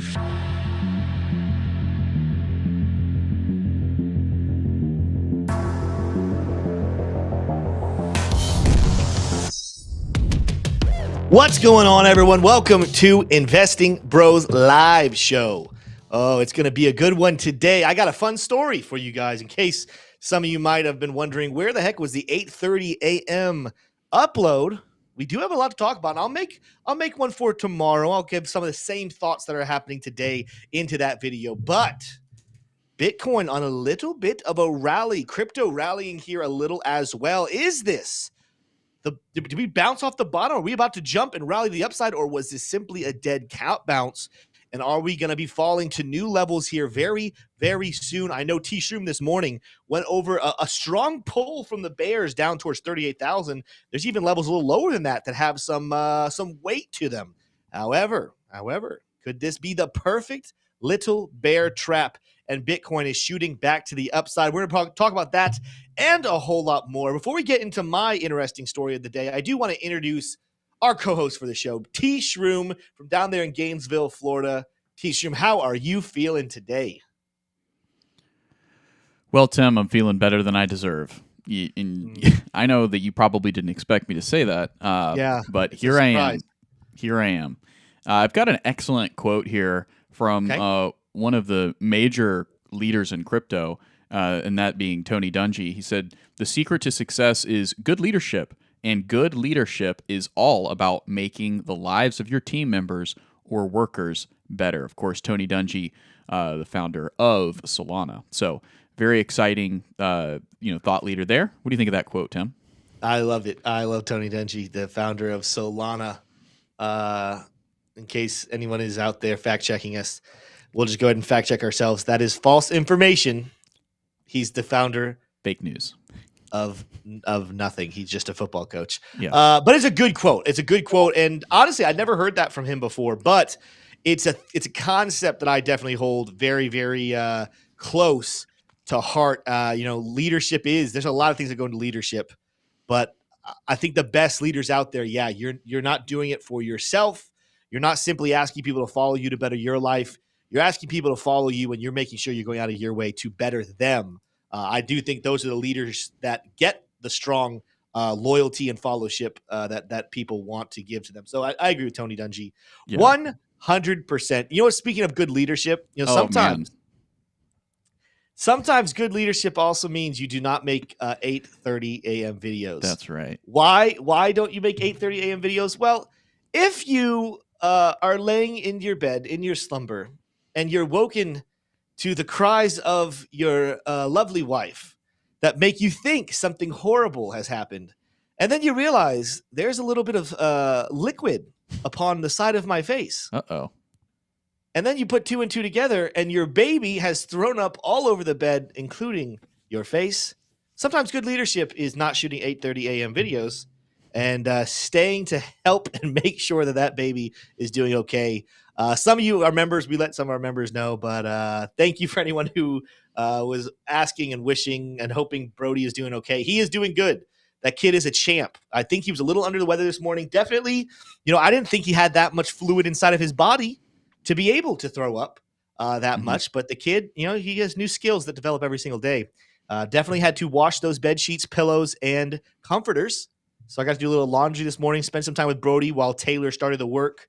What's going on, everyone? Welcome to Investing Bros Live Show. Oh, it's going to be a good one today. I got a fun story for you guys in case some of you might have been wondering where the heck was the 8:30 a.m. upload. We do have a lot to talk about. I'll make one for tomorrow. I'll give some of the same thoughts that are happening today into that video. But Bitcoin on a little bit of a rally, crypto rallying here a little as well. Is this did we bounce off the bottom? Are we about to jump and rally to the upside, or was this simply a dead cat bounce? And are we going to be falling to new levels here very, very soon? I know T-Shroom this morning went over a strong pull from the bears down towards 38,000. There's even levels a little lower than that have some weight to them. However, could this be the perfect little bear trap? And Bitcoin is shooting back to the upside. We're going to talk about that and a whole lot more. Before we get into my interesting story of the day, I do want to introduce our co-host for the show, T-Shroom from down there in Gainesville, Florida. T-Shroom, how are you feeling today? Well, Tim, I'm feeling better than I deserve. I know that you probably didn't expect me to say that. But here I am. I've got an excellent quote here from one of the major leaders in crypto, and that being Tony Dungy. He said, "The secret to success is good leadership, and good leadership is all about making the lives of your team members or workers better." Of course, Tony Dungy, the founder of Solana. So very exciting, thought leader there. What do you think of that quote, Tim? I loved it. I love Tony Dungy, the founder of Solana. In case anyone is out there fact checking us, we'll just go ahead and fact check ourselves. That is false information. He's the founder. Fake news. Of nothing. He's just a football coach. Yeah. But it's a good quote. It's a good quote. And honestly, I'd never heard that from him before, but it's a concept that I definitely hold very, very close to heart. Leadership there's a lot of things that go into leadership, but I think the best leaders out there, you're not doing it for yourself. You're not simply asking people to follow you to better your life. You're asking people to follow you, and you're making sure you're going out of your way to better them. I do think those are the leaders that get the strong loyalty and fellowship that people want to give to them. So I agree with Tony Dungy, 100%. You know what? Speaking of good leadership, sometimes good leadership also means you do not make 8:30 a.m. videos. That's right. Why don't you make 8:30 a.m. videos? Well, if you are laying in your bed in your slumber and you're woken to the cries of your lovely wife that make you think something horrible has happened, and then you realize there's a little bit of liquid upon the side of my face. Uh-oh. And then you put two and two together, and your baby has thrown up all over the bed, including your face. Sometimes good leadership is not shooting 8:30 a.m. videos and staying to help and make sure that baby is doing okay. Some of you are members. We let some of our members know, but thank you for anyone who was asking and wishing and hoping Brody is doing okay. He is doing good. That kid is a champ. I think he was a little under the weather this morning. Definitely, I didn't think he had that much fluid inside of his body to be able to throw up that much. But the kid, he has new skills that develop every single day. Definitely had to wash those bed sheets, pillows, and comforters. So I got to do a little laundry this morning, spend some time with Brody while Taylor started the work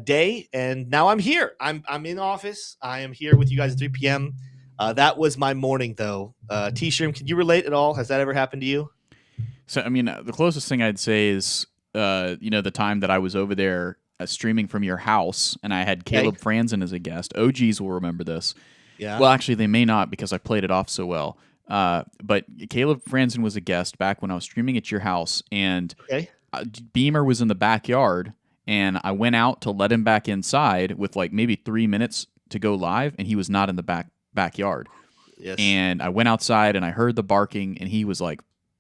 day. And now I'm here. I'm in office. I am here with you guys at 3 p.m. That was my morning, though. T-Shroom, can you relate at all? Has that ever happened to you? So, the closest thing I'd say is, the time that I was over there streaming from your house, and I had Caleb Franzen as a guest. OGs will remember this. Yeah. Well, actually, they may not because I played it off so well. But Caleb Franzen was a guest back when I was streaming at your house, and Beamer was in the backyard, and I went out to let him back inside with maybe 3 minutes to go live, and he was not in the backyard. Yes. And I went outside, and I heard the barking, and he was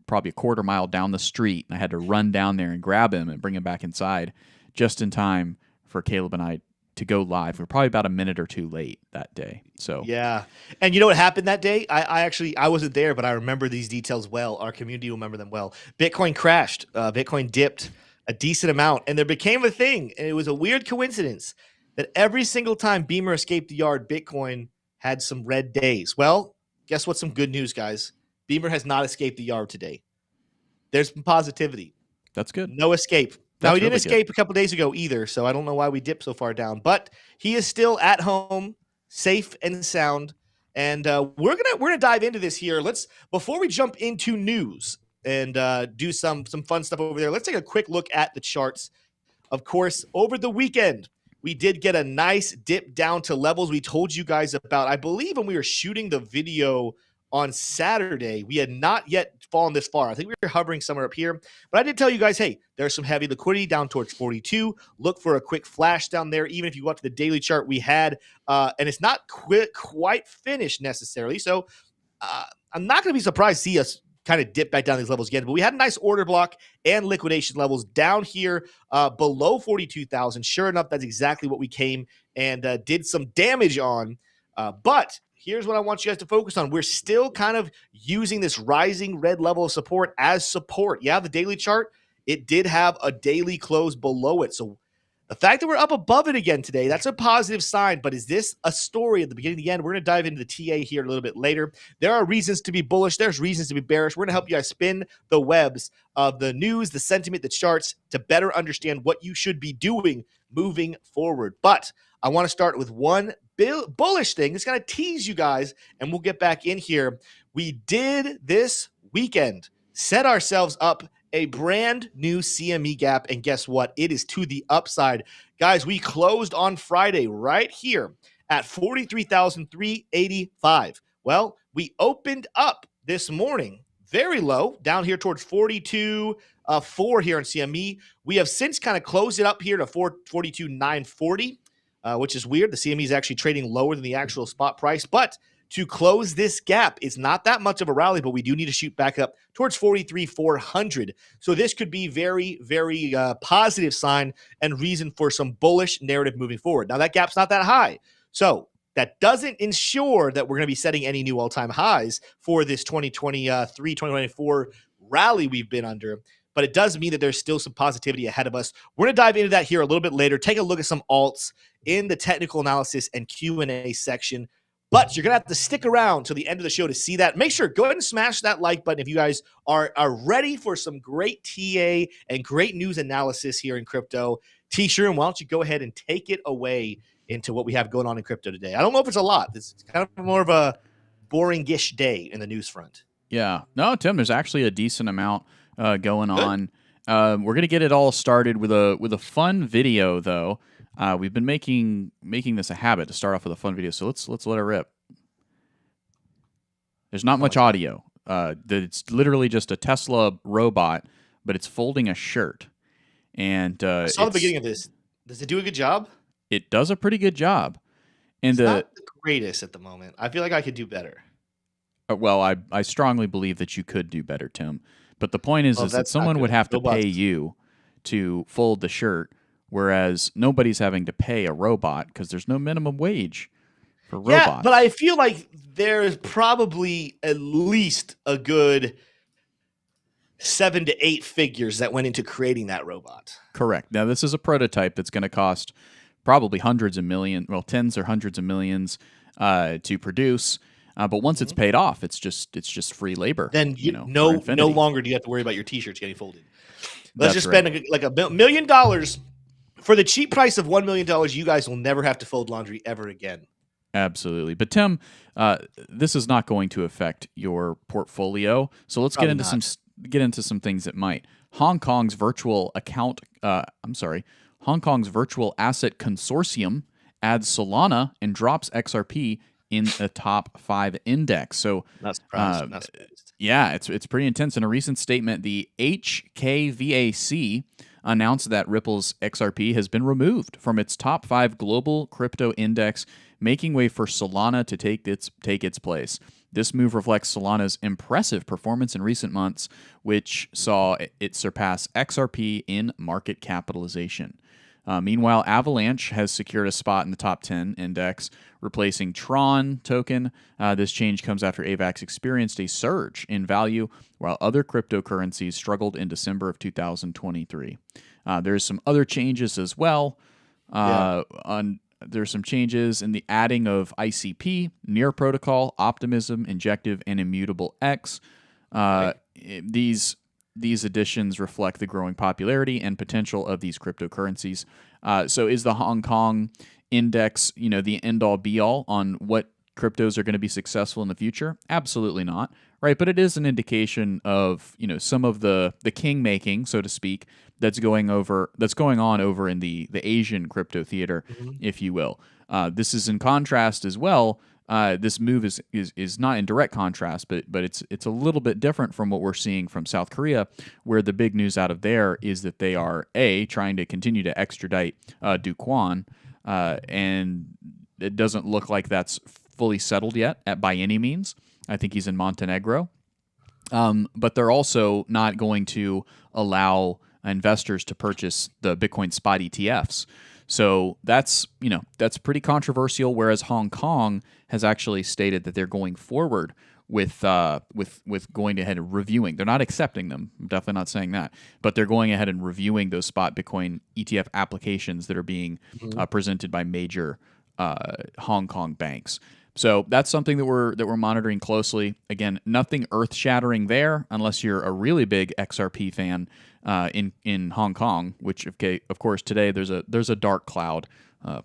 probably a quarter mile down the street, and I had to run down there and grab him and bring him back inside just in time for Caleb and I to go live. We're probably about a minute or two late that day. So yeah. And you know what happened that day? I wasn't there, but I remember these details well. Our community will remember them well. Bitcoin crashed. Bitcoin dipped a decent amount, and there became a thing, and it was a weird coincidence. that every single time Beamer escaped the yard, Bitcoin had some red days. Well, guess what's some good news, guys? Beamer has not escaped the yard today. There's some positivity. That's good. No escape. Now, he didn't escape a couple days ago either, so I don't know why we dipped so far down. But he is still at home, safe and sound. And we're gonna dive into this here. Before we jump into news and do some fun stuff over there, let's take a quick look at the charts. Of course, over the weekend, we did get a nice dip down to levels we told you guys about. I believe when we were shooting the video on Saturday, we had not yet fallen this far. I think we were hovering somewhere up here. But I did tell you guys, hey, there's some heavy liquidity down towards 42. Look for a quick flash down there. Even if you go up to the daily chart we had, and it's not quite finished necessarily. So I'm not going to be surprised to see us kind of dip back down these levels again. But we had a nice order block and liquidation levels down here below 42,000. Sure enough, that's exactly what we came and did some damage on. But here's what I want you guys to focus on. We're still kind of using this rising red level of support as support. Yeah, the daily chart, it did have a daily close below it. So the fact that we're up above it again today, that's a positive sign. But is this a story at the beginning and the end? We're going to dive into the TA here a little bit later. There are reasons to be bullish. There's reasons to be bearish. We're going to help you guys spin the webs of the news, the sentiment, the charts to better understand what you should be doing moving forward. But I want to start with one bullish thing. It's going to tease you guys, and we'll get back in here. We did this weekend set ourselves up a brand new CME gap, and guess what? It is to the upside. Guys, we closed on Friday right here at 43,385. Well, we opened up this morning very low, down here towards 42.4 here in CME. We have since kind of closed it up here to 42,940, which is weird. The CME is actually trading lower than the actual spot price, but to close this gap, it's not that much of a rally, but we do need to shoot back up towards 43,400. So this could be very, very positive sign and reason for some bullish narrative moving forward. Now, that gap's not that high. So that doesn't ensure that we're going to be setting any new all-time highs for this 2023, 2024 rally we've been under. But it does mean that there's still some positivity ahead of us. We're going to dive into that here a little bit later. Take a look at some alts in the technical analysis and Q&A section. But you're going to have to stick around till the end of the show to see that. Make sure, go ahead and smash that like button if you guys are ready for some great TA and great news analysis here in crypto. T-Shirt, why don't you go ahead and take it away into what we have going on in crypto today. I don't know if it's a lot. It's kind of more of a boring-ish day in the news front. Yeah. No, Tim, there's actually a decent amount going on. We're going to get it all started with a fun video, though. We've been making this a habit to start off with a fun video, so let's let it rip. There's not much audio. It's literally just a Tesla robot, but it's folding a shirt. And I saw the beginning of this. Does it do a good job? It does a pretty good job. And it's not the greatest at the moment. I feel like I could do better. Well, I strongly believe that you could do better, Tim. But the point is that someone would have to pay you to fold the shirt, whereas nobody's having to pay a robot because there's no minimum wage for robots. Yeah, but I feel like there's probably at least a good 7 to 8 figures that went into creating that robot. Correct. Now, this is a prototype that's going to cost probably hundreds of millions, well, tens or hundreds of millions to produce. But once it's paid off, it's just free labor. Then no longer do you have to worry about your T-shirts getting folded. Let's just spend like $1 million for the cheap price of $1 million. You guys will never have to fold laundry ever again. Absolutely. But Tim, this is not going to affect your portfolio. So let's get into some things that might. Hong Kong's virtual asset consortium adds Solana and drops XRP in the top 5 index. So not surprised. Yeah, it's pretty intense. In a recent statement, the HKVAC announced that Ripple's XRP has been removed from its top 5 global crypto index, making way for Solana to take its place. This move reflects Solana's impressive performance in recent months, which saw it surpass XRP in market capitalization. Meanwhile, Avalanche has secured a spot in the top 10 index, replacing Tron token. This change comes after AVAX experienced a surge in value, while other cryptocurrencies struggled in December of 2023. There's some other changes as well. On there's some changes in the adding of ICP, Near Protocol, Optimism, Injective, and Immutable X. These additions reflect the growing popularity and potential of these cryptocurrencies. So is the Hong Kong index, the end-all be-all on what cryptos are going to be successful in the future? Absolutely not, right? But it is an indication of some of the king making, so to speak, that's going on over in the Asian crypto theater, if you will. This is in contrast as well. This move is not in direct contrast, but it's a little bit different from what we're seeing from South Korea, where the big news out of there is that they are trying to continue to extradite Do Kwon, and it doesn't look like that's fully settled yet by any means. I think he's in Montenegro, but they're also not going to allow investors to purchase the Bitcoin spot ETFs. So that's pretty controversial. Whereas Hong Kong has actually stated that they're going forward with going ahead and reviewing. They're not accepting them. I'm definitely not saying that, but they're going ahead and reviewing those spot Bitcoin ETF applications that are being presented by major Hong Kong banks. So that's something that we're monitoring closely. Again, nothing earth-shattering there, unless you're a really big XRP fan in Hong Kong. Which, of course, today there's a dark cloud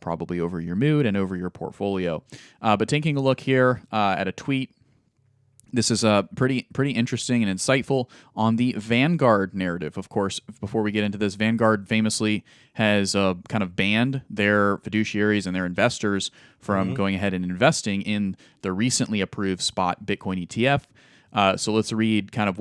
probably over your mood and over your portfolio. But taking a look here at a tweet. This is pretty interesting and insightful on the Vanguard narrative. Of course, before we get into this, Vanguard famously has kind of banned their fiduciaries and their investors from going ahead and investing in the recently approved spot Bitcoin ETF. So let's read kind of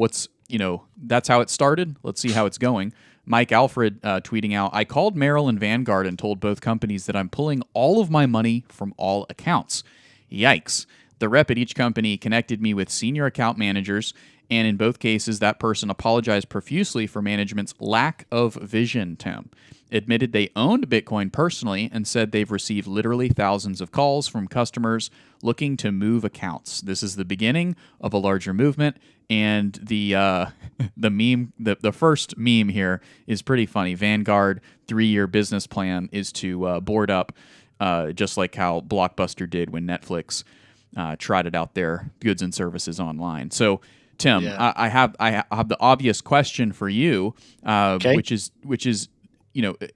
that's how it started. Let's see how it's going. Mike Alfred tweeting out, I called Merrill and Vanguard and told both companies that I'm pulling all of my money from all accounts. Yikes. The rep at each company connected me with senior account managers, and in both cases, that person apologized profusely for management's lack of vision, Tim. Admitted they owned Bitcoin personally and said they've received literally thousands of calls from customers looking to move accounts. This is the beginning of a larger movement, and the meme, the first meme here is pretty funny. Vanguard 3-year business plan is to board up, just like how Blockbuster did when Netflix trotted out their goods and services online. So, Tim, I have the obvious question for you, which is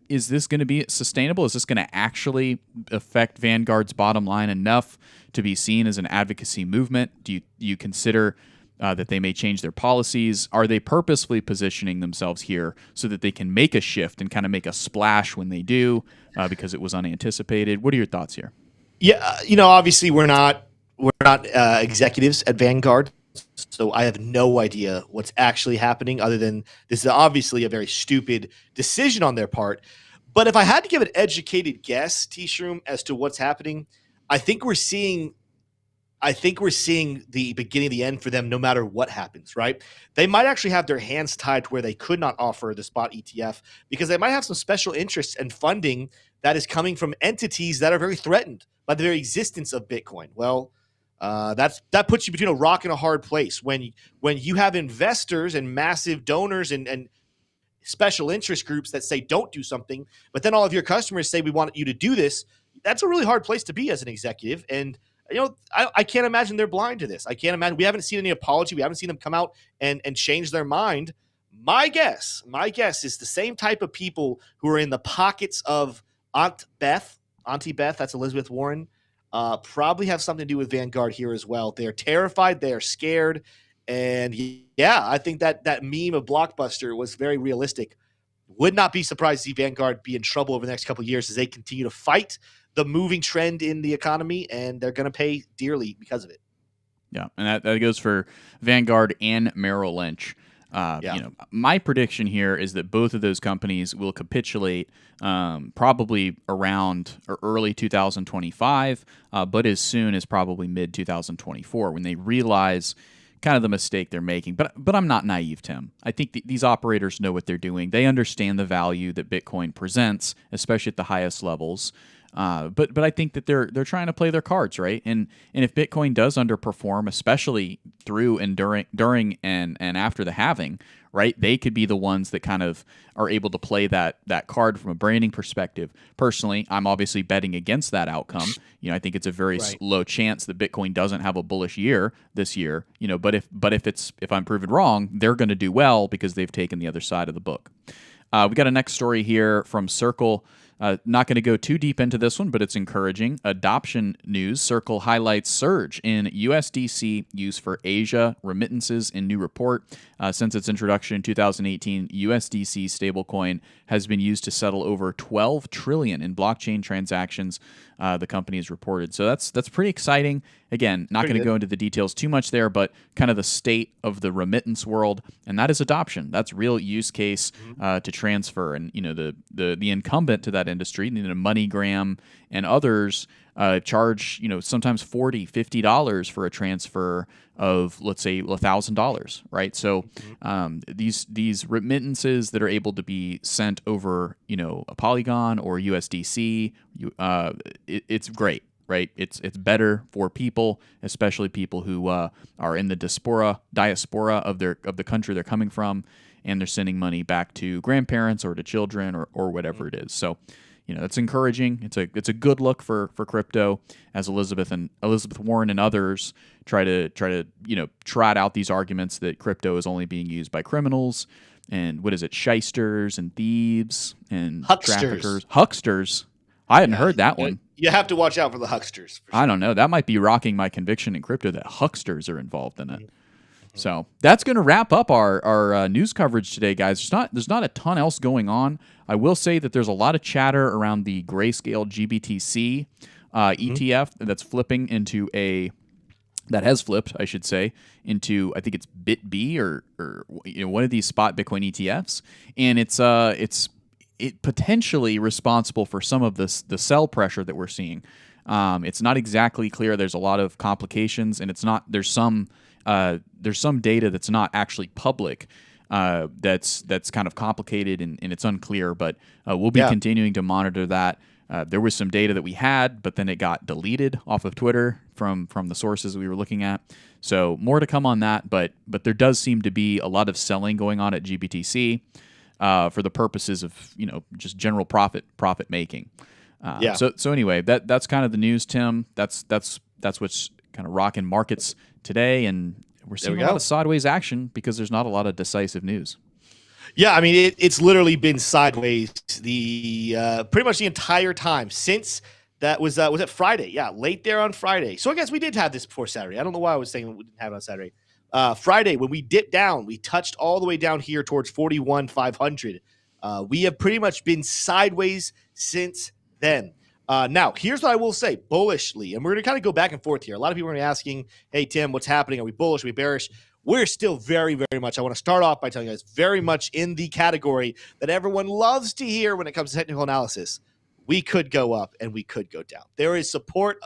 is this going to be sustainable? Is this going to actually affect Vanguard's bottom line enough to be seen as an advocacy movement? Do you consider that they may change their policies? Are they purposefully positioning themselves here so that they can make a shift and kind of make a splash when they do, because it was unanticipated? What are your thoughts here? Yeah, obviously we're not executives at Vanguard, so I have no idea what's actually happening other than this is obviously a very stupid decision on their part. But if I had to give an educated guess, T-Shroom, as to what's happening, I think we're seeing the beginning of the end for them no matter what happens, right? They might actually have their hands tied to where they could not offer the spot ETF because they might have some special interests and funding that is coming from entities that are very threatened by the very existence of Bitcoin. Well, that puts you between a rock and a hard place when you have investors and massive donors and special interest groups that say don't do something, but then all of your customers say we want you to do this. That's a really hard place to be as an executive. And I can't imagine they're blind to this. I can't imagine. We haven't seen any apology. We haven't seen them come out and change their mind. My guess is the same type of people who are in the pockets of Auntie Beth, that's Elizabeth Warren, probably have something to do with Vanguard here as well. They're terrified. They are scared. And yeah, I think that meme of Blockbuster was very realistic. Would not be surprised to see Vanguard be in trouble over the next couple of years as they continue to fight the moving trend in the economy, and they're going to pay dearly because of it. Yeah, and that goes for Vanguard and Merrill Lynch. My prediction here is that both of those companies will capitulate probably around or early 2025, but as soon as probably mid 2024 when they realize kind of the mistake they're making. But I'm not naive, Tim. I think these operators know what they're doing. They understand the value that Bitcoin presents, especially at the highest levels. But I think that they're trying to play their cards right, and if Bitcoin does underperform, especially through and during and after the halving, right, they could be the ones that kind of are able to play that card from a branding perspective. Personally, I'm obviously betting against that outcome. I think it's a very low chance that Bitcoin doesn't have a bullish year this year. But if I'm proven wrong, they're going to do well because they've taken the other side of the book. We got a next story here from Circle. Not going to go too deep into this one, but it's encouraging. Adoption news. Circle highlights surge in USDC use for Asia remittances in new report. Since its introduction in 2018, USDC stablecoin has been used to settle over 12 trillion in blockchain transactions, the company has reported. So that's pretty exciting. Again, not going to go into the details too much there, but kind of the state of the remittance world, and that is adoption. That's real use case to transfer. And the incumbent to that industry, MoneyGram and others, charge sometimes $40, $50 for a transfer of, let's say, $1,000, right? So these remittances that are able to be sent over a Polygon or USDC, it's great. Right, it's better for people, especially people who are in the diaspora of the country they're coming from, and they're sending money back to grandparents or to children or whatever it is. So, it's encouraging. It's a good look for crypto as Elizabeth Warren and others try to trot out these arguments that crypto is only being used by criminals and shysters and thieves and traffickers, hucksters. I hadn't heard that one. You have to watch out for the hucksters. For sure. I don't know. That might be rocking my conviction in crypto that hucksters are involved in it. So that's going to wrap up our news coverage today, guys. There's not a ton else going on. I will say that there's a lot of chatter around the Grayscale GBTC ETF that's flipping into that has flipped, I should say, into, I think it's BitB or one of these spot Bitcoin ETFs, and it's potentially responsible for some of the sell pressure that we're seeing. It's not exactly clear. There's a lot of complications, and there's some data that's not actually public that's kind of complicated and it's unclear. But we'll be continuing to monitor that. There was some data that we had, but then it got deleted off of Twitter from the sources we were looking at. So more to come on that. But there does seem to be a lot of selling going on at GBTC. For the purposes of just general profit making. So anyway, that's kind of the news, Tim. That's what's kind of rocking markets today, and we're seeing a lot of sideways action because there's not a lot of decisive news. Yeah, I mean it's literally been sideways pretty much the entire time since that was it Friday? Yeah, late there on Friday. So I guess we did have this before Saturday. I don't know why I was saying we didn't have it on Saturday. Friday, when we dipped down, we touched all the way down here towards 41,500. We have pretty much been sideways since then. Now, here's what I will say bullishly, and we're going to kind of go back and forth here. A lot of people are going to be asking, hey, Tim, what's happening? Are we bullish? Are we bearish? We're still very, very much, I want to start off by telling you guys, very much in the category that everyone loves to hear when it comes to technical analysis. We could go up and we could go down. There is support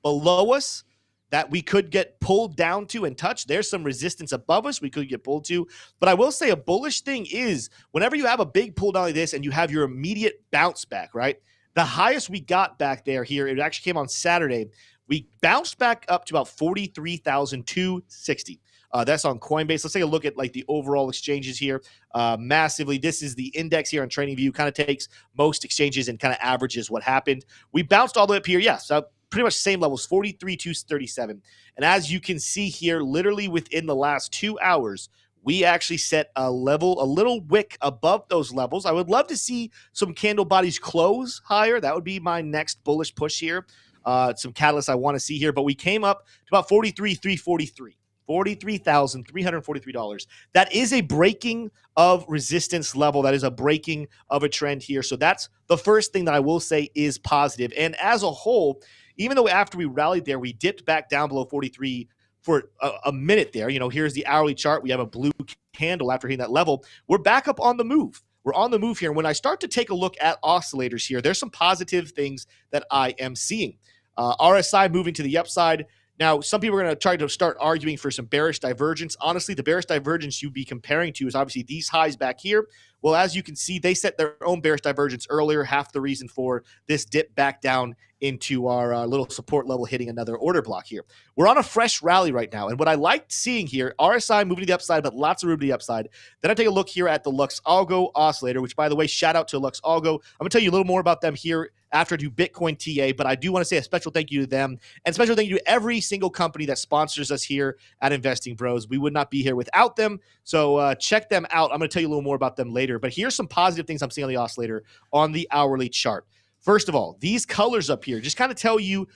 below us that we could get pulled down to and touch. There's some resistance above us we could get pulled to. But I will say a bullish thing is whenever you have a big pull down like this and you have your immediate bounce back, right? The highest we got back there here, it actually came on Saturday. We bounced back up to about 43,260. That's on Coinbase. Let's take a look at like the overall exchanges here. Massively, this is the index here on TradingView. Kind of takes most exchanges and kind of averages what happened. We bounced all the way up here. Yeah, so pretty much same levels, 43,237. And as you can see here, literally within the last 2 hours, we actually set a little wick above those levels. I would love to see some candle bodies close higher. That would be my next bullish push here. Some catalysts I want to see here, but we came up to about 43,343. $43,343. That is a breaking of resistance level. That is a breaking of a trend here. So that's the first thing that I will say is positive. And as a whole, even though after we rallied there, we dipped back down below 43 for a minute there. Here's the hourly chart. We have a blue candle after hitting that level. We're back up on the move. We're on the move here. And when I start to take a look at oscillators here, there's some positive things that I am seeing. RSI moving to the upside. Now, some people are going to try to start arguing for some bearish divergence. Honestly, the bearish divergence you'd be comparing to is obviously these highs back here. Well, as you can see, they set their own bearish divergence earlier, half the reason for this dip back down into our little support level, hitting another order block here. We're on a fresh rally right now, and what I liked seeing here, RSI moving to the upside, but lots of room to the upside. Then I take a look here at the LuxAO oscillator, which, by the way, shout out to LuxAO. I'm going to tell you a little more about them here after I do Bitcoin TA, but I do want to say a special thank you to them, and special thank you to every single company that sponsors us here at Investing Bros. We would not be here without them, so check them out. I'm going to tell you a little more about them later, but here's some positive things I'm seeing on the oscillator on the hourly chart. First of all, these colors up here just kind of tell you,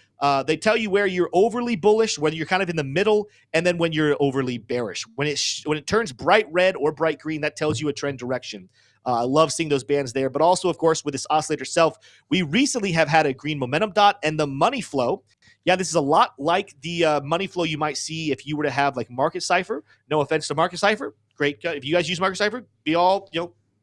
they tell you where you're overly bullish, whether you're kind of in the middle, and then when you're overly bearish. When it turns bright red or bright green, that tells you a trend direction. I love seeing those bands there, but also, of course, with this oscillator itself, we recently have had a green momentum dot and the money flow. Yeah, this is a lot like the money flow you might see if you were to have like Market Cipher. No offense to Market Cipher. Great. If you guys use Market Cipher, be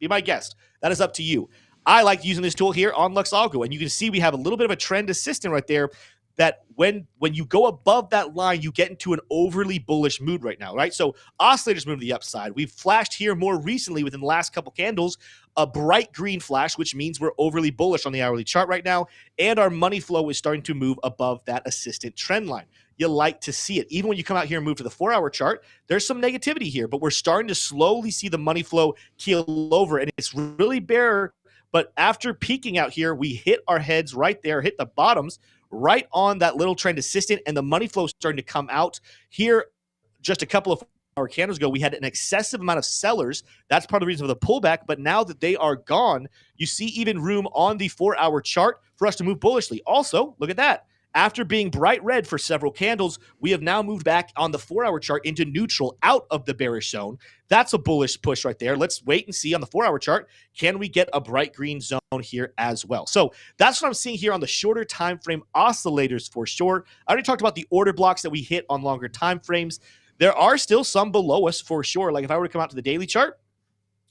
my guest. That is up to you. I like using this tool here on LuxAO, and you can see we have a little bit of a trend assistant right there that when you go above that line, you get into an overly bullish mood right now, right? So oscillators move to the upside. We've flashed here more recently within the last couple candles, a bright green flash, which means we're overly bullish on the hourly chart right now, and our money flow is starting to move above that assistant trend line. You like to see it. Even when you come out here and move to the 4-hour chart, there's some negativity here, but we're starting to slowly see the money flow keel over, and it's really bare. But after peaking out here, we hit our heads right there, hit the bottoms right on that little trend assistant, and the money flow is starting to come out. Here, just a couple of hour candles ago, we had an excessive amount of sellers. That's part of the reason for the pullback. But now that they are gone, you see even room on the 4-hour chart for us to move bullishly. Also, look at that. After being bright red for several candles, we have now moved back on the 4-hour chart into neutral, out of the bearish zone. That's a bullish push right there. Let's wait and see on the 4-hour chart. Can we get a bright green zone here as well? So that's what I'm seeing here on the shorter time frame oscillators for sure. I already talked about the order blocks that we hit on longer time frames. There are still some below us for sure. Like if I were to come out to the daily chart,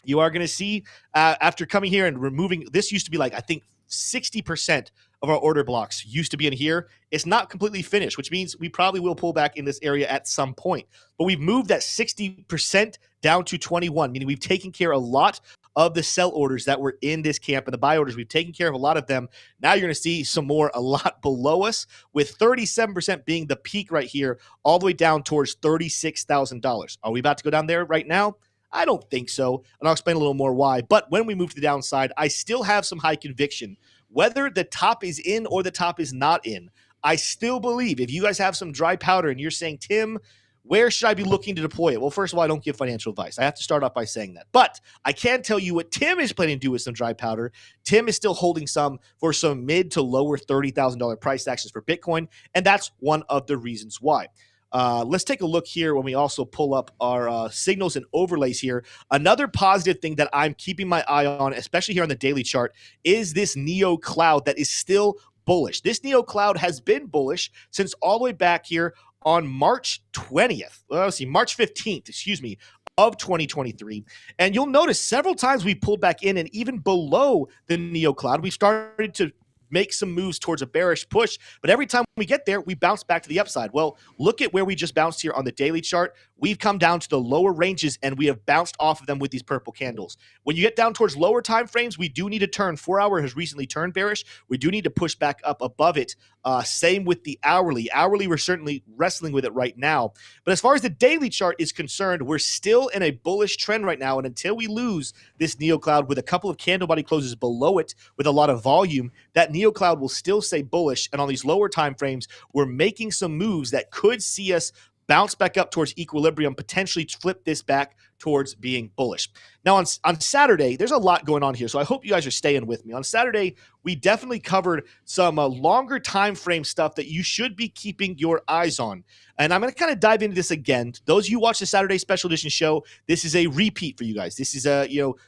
you are going to see after coming here and removing, this used to be like, I think 60% of our order blocks used to be in here. It's not completely finished, which means we probably will pull back in this area at some point. But we've moved that 60% down to 21, meaning we've taken care of a lot of the sell orders that were in this camp, and the buy orders, we've taken care of a lot of them. Now you're going to see some more a lot below us, with 37% being the peak right here, all the way down towards $36,000. Are we about to go down there right now? I don't think so, and I'll explain a little more why. But when we move to the downside, I still have some high conviction. Whether the top is in or the top is not in, I still believe if you guys have some dry powder and you're saying, Tim, where should I be looking to deploy it? Well, first of all, I don't give financial advice. I have to start off by saying that. But I can tell you what Tim is planning to do with some dry powder. Tim is still holding some for some mid to lower $30,000 price actions for Bitcoin, and that's one of the reasons why. Let's take a look here when we also pull up our signals and overlays here. Another positive thing that I'm keeping my eye on, especially here on the daily chart, is this Neo cloud that is still bullish. This Neo cloud has been bullish since all the way back here on March 20th. Well, let's see, March 15th, excuse me, of 2023. And you'll notice several times we pulled back in, and even below the Neo cloud, we started to make some moves towards a bearish push, but every time we get there, we bounce back to the upside. Well, look at where we just bounced here on the daily chart. We've come down to the lower ranges, and we have bounced off of them with these purple candles. When you get down towards lower time frames, we do need to turn. 4-hour has recently turned bearish. We do need to push back up above it. Same with the hourly. Hourly, we're certainly wrestling with it right now. But as far as the daily chart is concerned, we're still in a bullish trend right now, and until we lose this Neo cloud with a couple of candle body closes below it with a lot of volume, that Neo cloud will still stay bullish. And on these lower time frames, we're making some moves that could see us bounce back up towards equilibrium, potentially flip this back towards being bullish. Now, on Saturday, there's a lot going on here, so I hope you guys are staying with me. On Saturday, we definitely covered some longer time frame stuff that you should be keeping your eyes on. And I'm going to kind of dive into this again. Those of you who watch the Saturday Special Edition show, this is a repeat for you guys. This is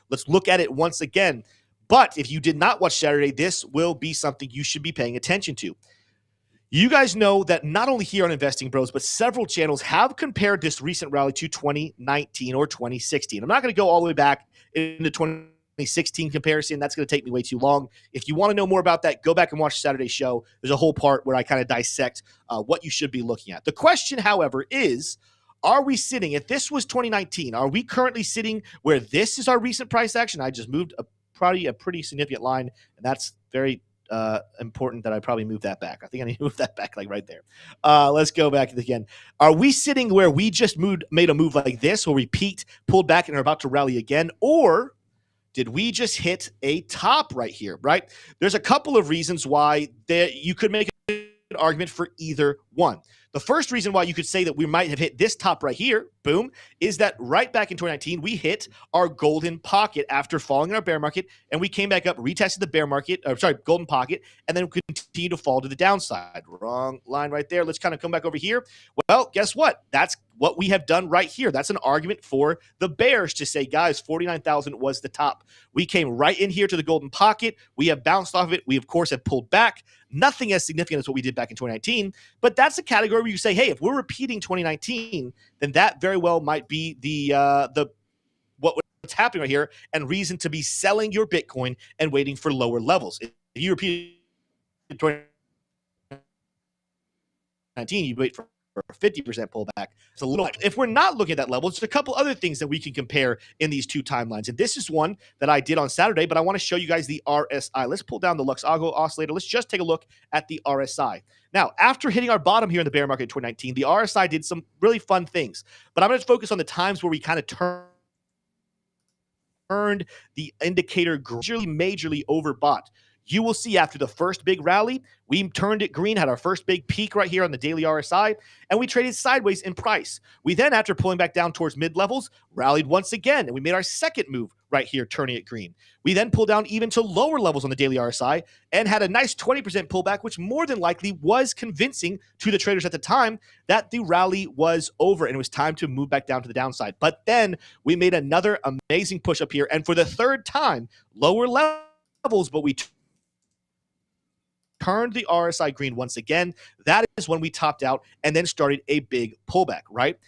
let's look at it once again. But if you did not watch Saturday, this will be something you should be paying attention to. You guys know that not only here on Investing Bros, but several channels have compared this recent rally to 2019 or 2016. I'm not going to go all the way back into 2016 comparison. That's going to take me way too long. If you want to know more about that, go back and watch Saturday's show. There's a whole part where I kind of dissect what you should be looking at. The question, however, is, Are we sitting, if this was 2019, are we currently sitting where this is our recent price action? I just moved probably a pretty significant line, and that's very important that I probably move that back. I think I need to move that back like right there. Let's go back again. Are we sitting where we just made a move like this, where we peaked, pulled back, and are about to rally again? Or did we just hit a top right here, right? There's a couple of reasons why you could make an argument for either one. The first reason why you could say that we might have hit this top right here, boom, is that right back in 2019, we hit our golden pocket after falling in our bear market, and we came back up, retested the bear market, golden pocket, and then continue to fall to the downside. Wrong line right there. Let's kind of come back over here. Well, guess what? That's what we have done right here. That's an argument for the bears to say, guys, 49,000 was the top. We came right in here to the golden pocket. We have bounced off of it. We, of course, have pulled back. Nothing as significant as what we did back in 2019, but that's a category where you say, hey, if we're repeating 2019, then that very well might be what's happening right here and reason to be selling your Bitcoin and waiting for lower levels. If you repeat 2019, you wait for a 50% pullback. It's a little. If we're not looking at that level, it's a couple other things that we can compare in these two timelines. And this is one that I did on Saturday, but I want to show you guys the RSI. Let's pull down the LuxAO oscillator. Let's just take a look at the RSI. Now, after hitting our bottom here in the bear market in 2019, the RSI did some really fun things. But I'm going to focus on the times where we kind of turned the indicator gradually, majorly overbought. You will see after the first big rally, we turned it green, had our first big peak right here on the daily RSI, and we traded sideways in price. We then, after pulling back down towards mid-levels, rallied once again, and we made our second move right here, turning it green. We then pulled down even to lower levels on the daily RSI and had a nice 20% pullback, which more than likely was convincing to the traders at the time that the rally was over and it was time to move back down to the downside. But then we made another amazing push up here, and for the third time, lower levels, but we turned the RSI green once again. That is when we topped out and then started a big pullback, right?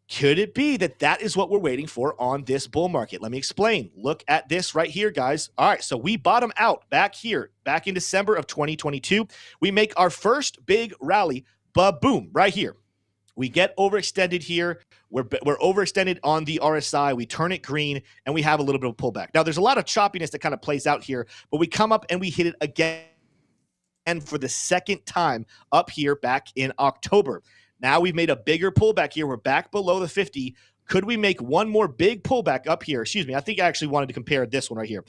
Could it be that that is what we're waiting for on this bull market? Let me explain. Look at this right here, guys. All right, so we bottom out back here, back in December of 2022. We make our first big rally, boom, right here. We get overextended here. We're overextended on the RSI. We turn it green, and we have a little bit of pullback. Now, there's a lot of choppiness that kind of plays out here, but we come up and we hit it again. And for the second time up here back in October. Now we've made a bigger pullback here. We're back below the 50. Could we make one more big pullback up here? Excuse me. I think I actually wanted to compare this one right here.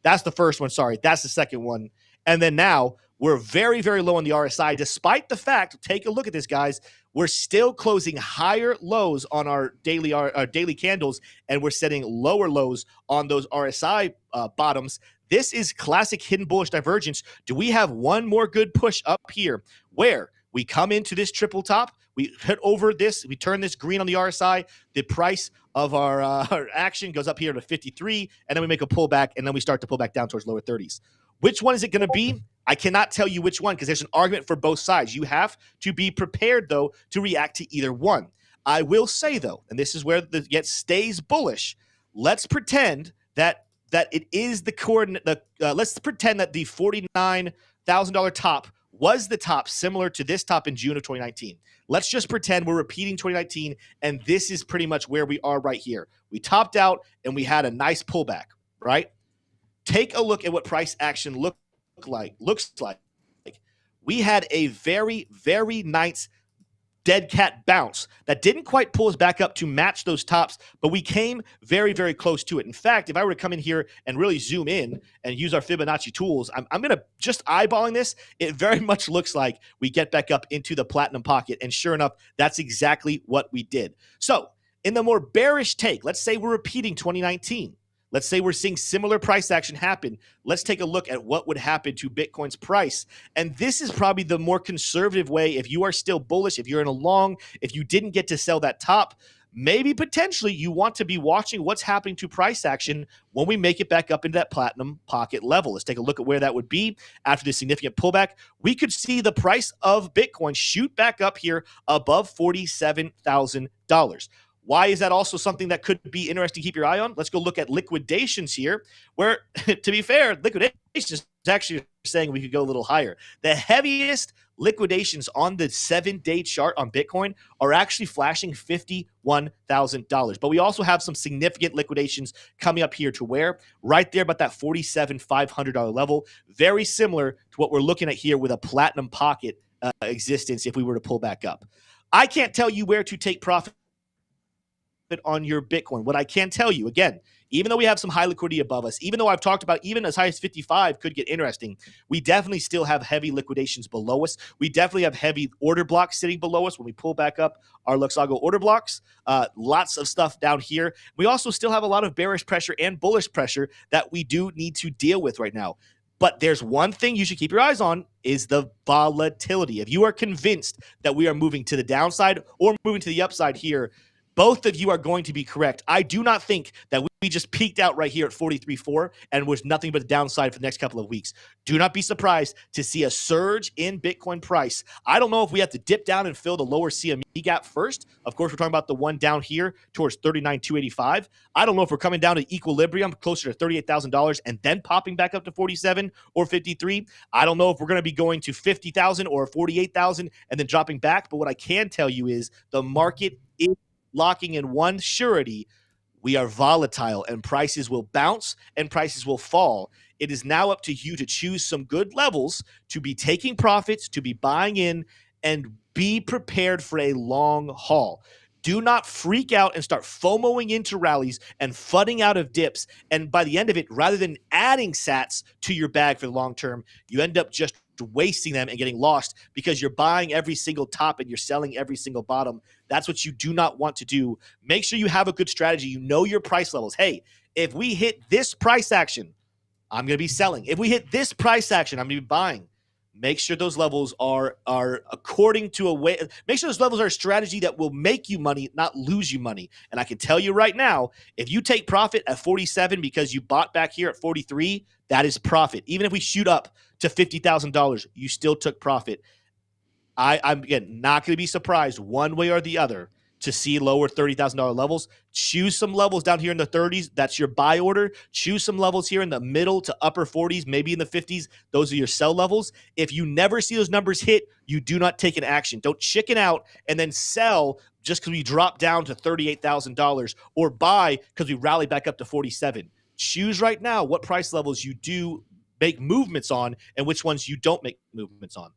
That's the first one. Sorry. That's the second one. And then now we're very, very low on the RSI, despite the fact, take a look at this, guys. We're still closing higher lows on our daily candles, and we're setting lower lows on those RSI bottoms. This is classic hidden bullish divergence. Do we have one more good push up here where we come into this triple top, we hit over this, we turn this green on the RSI, the price of our action goes up here to 53, and then we make a pullback, and then we start to pull back down towards lower 30s. Which one is it going to be? I cannot tell you which one because there's an argument for both sides. You have to be prepared, though, to react to either one. I will say, though, and this is where the yet stays bullish, let's pretend that it is the coordinate. Let's pretend that the $49,000 top was the top, similar to this top in June of 2019. Let's just pretend we're repeating 2019, and this is pretty much where we are right here. We topped out, and we had a nice pullback, right? Take a look at what price action looks like. We had a very, very nice dead cat bounce that didn't quite pull us back up to match those tops, but we came very, very close to it. In fact, if I were to come in here and really zoom in and use our Fibonacci tools, I'm going to just eyeballing this. It very much looks like we get back up into the platinum pocket. And sure enough, that's exactly what we did. So in the more bearish take, let's say we're repeating 2019. Let's say we're seeing similar price action happen. Let's take a look at what would happen to Bitcoin's price. And this is probably the more conservative way. If you are still bullish, if you're in a long, if you didn't get to sell that top, maybe potentially you want to be watching what's happening to price action when we make it back up into that platinum pocket level. Let's take a look at where that would be after this significant pullback. We could see the price of Bitcoin shoot back up here above $47,000. Why is that also something that could be interesting to keep your eye on? Let's go look at liquidations here, where, to be fair, liquidations is actually saying we could go a little higher. The heaviest liquidations on the 7-day chart on Bitcoin are actually flashing $51,000. But we also have some significant liquidations coming up here to where? Right there about that $47,500 level. Very similar to what we're looking at here with a platinum pocket existence if we were to pull back up. I can't tell you where to take profit on your Bitcoin. What I can tell you, again, even though we have some high liquidity above us, even though I've talked about even as high as 55 could get interesting, we definitely still have heavy liquidations below us. We definitely have heavy order blocks sitting below us when we pull back up our LuxAO order blocks. Lots of stuff down here. We also still have a lot of bearish pressure and bullish pressure that we do need to deal with right now. But there's one thing you should keep your eyes on is the volatility. If you are convinced that we are moving to the downside or moving to the upside here, both of you are going to be correct. I do not think that we just peaked out right here at 43.4 and was nothing but a downside for the next couple of weeks. Do not be surprised to see a surge in Bitcoin price. I don't know if we have to dip down and fill the lower CME gap first. Of course, we're talking about the one down here towards 39,285. I don't know if we're coming down to equilibrium closer to $38,000 and then popping back up to 47 or 53. I don't know if we're going to be going to 50,000 or 48,000 and then dropping back. But what I can tell you is the market is locking in one surety: we are volatile and prices will bounce and prices will fall. It is now up to you to choose some good levels to be taking profits, to be buying in, and be prepared for a long haul. Do not freak out and start FOMOing into rallies and fudding out of dips. And by the end of it, rather than adding sats to your bag for the long term, you end up just wasting them and getting lost because you're buying every single top and you're selling every single bottom. That's what you do not want to do. Make sure you have a good strategy. You know your price levels. Hey, if we hit this price action, I'm going to be selling. If we hit this price action, I'm going to be buying. Make sure those levels are according to a way. Make sure those levels are a strategy that will make you money, not lose you money. And I can tell you right now, if you take profit at 47 because you bought back here at 43, that is profit. Even if we shoot up to $50,000, you still took profit. I'm again not going to be surprised one way or the other to see lower $30,000 levels. Choose some levels down here in the 30s. That's your buy order. Choose some levels here in the middle to upper 40s, maybe in the 50s. Those are your sell levels. If you never see those numbers hit, you do not take an action. Don't chicken out and then sell just because we drop down to $38,000 or buy because we rally back up to 47. Choose right now what price levels you do make movements on and which ones you don't make movements on.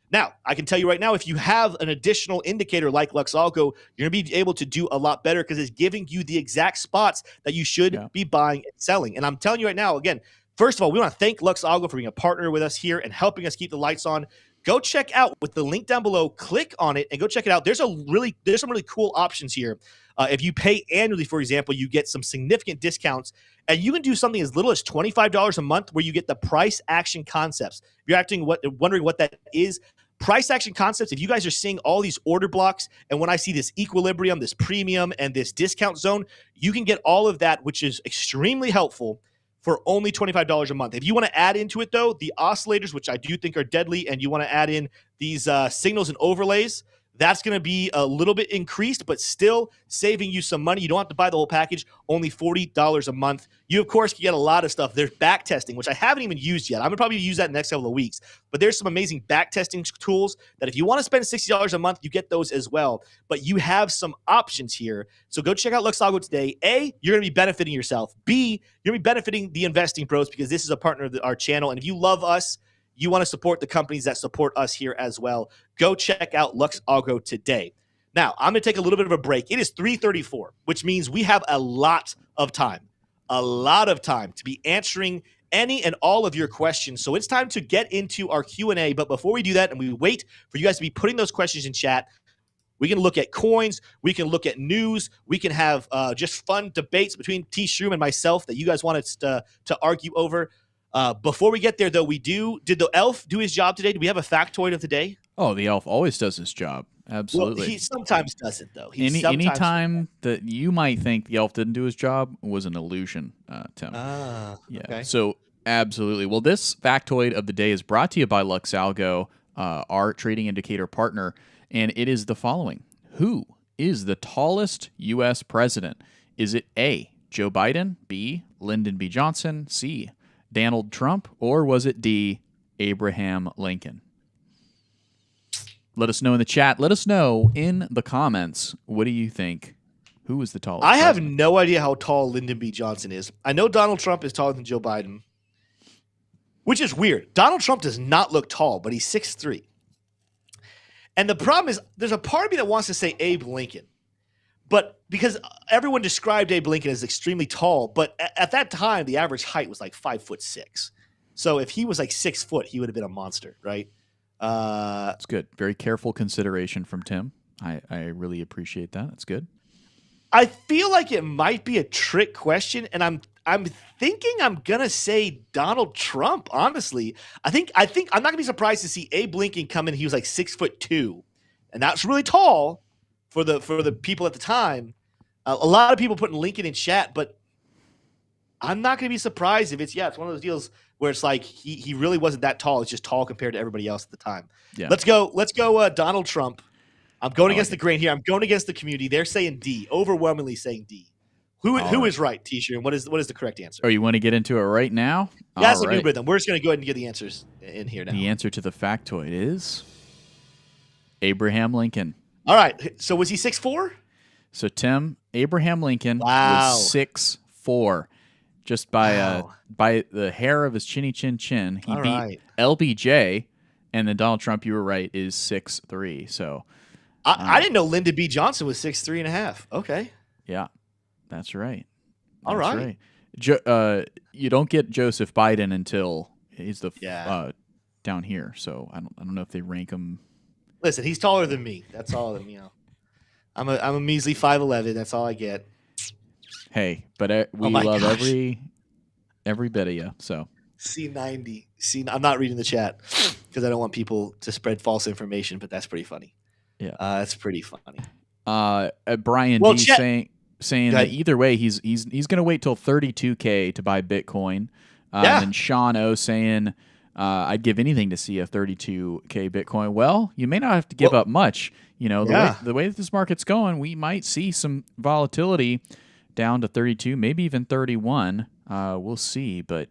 Now, I can tell you right now, if you have an additional indicator like LuxAO, you're going to be able to do a lot better because it's giving you the exact spots that you should be buying and selling. And I'm telling you right now, again, first of all, we want to thank LuxAO for being a partner with us here and helping us keep the lights on. Go check out with the link down below. Click on it and go check it out. There's some really cool options here. If you pay annually, for example, you get some significant discounts, and you can do something as little as $25 a month where you get the price action concepts. If you're wondering what that is, price action concepts, if you guys are seeing all these order blocks, and when I see this equilibrium, this premium, and this discount zone, you can get all of that, which is extremely helpful for only $25 a month. If you want to add into it, though, the oscillators, which I do think are deadly, and you want to add in these signals and overlays, that's going to be a little bit increased, but still saving you some money. You don't have to buy the whole package, only $40 a month. You, of course, can get a lot of stuff. There's back testing, which I haven't even used yet. I'm going to probably use that in the next couple of weeks. But there's some amazing back testing tools that if you want to spend $60 a month, you get those as well. But you have some options here. So go check out LuxAO today. A, you're going to be benefiting yourself. B, you're going to be benefiting the investing pros because this is a partner of our channel. And if you love us, you want to support the companies that support us here as well. Go check out LuxAO today. Now, I'm going to take a little bit of a break. It is 3:34, which means we have a lot of time to be answering any and all of your questions. So it's time to get into our Q&A. But before we do that, and we wait for you guys to be putting those questions in chat, we can look at coins. We can look at news. We can have just fun debates between T. Shroom and myself that you guys want us to argue over. Before we get there, though, did the elf do his job today? Do we have a factoid of the day? Oh, the elf always does his job. Absolutely. Well, he sometimes doesn't, though. Any time that you might think the elf didn't do his job was an illusion, Tim. Yeah. Okay. So absolutely. Well, this factoid of the day is brought to you by LuxAO, our trading indicator partner, and it is the following: who is the tallest U.S. president? Is it A, Joe Biden, B, Lyndon B. Johnson, C, Donald Trump, or was it D, Abraham Lincoln? Let us know in the chat. Let us know in the comments. What do you think? Who is the tallest I have president? no idea how tall Lyndon B. Johnson is. I know Donald Trump is taller than Joe Biden, which is weird. Donald Trump does not look tall, but he's 6'3". And the problem is there's a part of me that wants to say Abe Lincoln, but because everyone described Abe Lincoln as extremely tall, but at that time, the average height was like 5'6". So if he was like 6 foot, he would have been a monster, right? That's good. Very careful consideration from Tim. I really appreciate that. That's good. I feel like it might be a trick question, and I'm thinking I'm gonna say Donald Trump. Honestly, I think I'm not gonna be surprised to see Abe Lincoln come in. He was like 6'2", and that's really tall for the people at the time. A lot of people putting Lincoln in chat, but I'm not gonna be surprised if it's one of those deals where it's like he really wasn't that tall. It's just tall compared to everybody else at the time. Yeah. Let's go Donald Trump. I'm going against the grain here. I'm going against the community. They're saying D, overwhelmingly saying D. Who is right, T-shirt? And what is the correct answer? Oh, you want to get into it right now? That's a new rhythm. We're just going to go ahead and get the answers in here now. The answer to the factoid is Abraham Lincoln. All right. So was he 6'4"? So Tim, Abraham Lincoln was 6'4", just by the hair of his chinny chin chin. He beat LBJ, and then Donald Trump, you were right, is 6'3". So. I didn't know Lyndon B. Johnson was 6'3.5". Okay. Yeah, that's right. All right. You don't get Joseph Biden until he's down here. So I don't know if they rank him. Listen, he's taller than me. That's all. I'm a measly 5'11". That's all I get. Hey, but we love every bit of you. So C90. I'm not reading the chat because I don't want people to spread false information. But that's pretty funny. Yeah, that's pretty funny. Brian D saying that either way, he's going to wait till 32K to buy Bitcoin. And Sean O saying, I'd give anything to see a 32K Bitcoin. Well, you may not have to give up much. The way that this market's going, we might see some volatility down to 32, maybe even 31. We'll see, but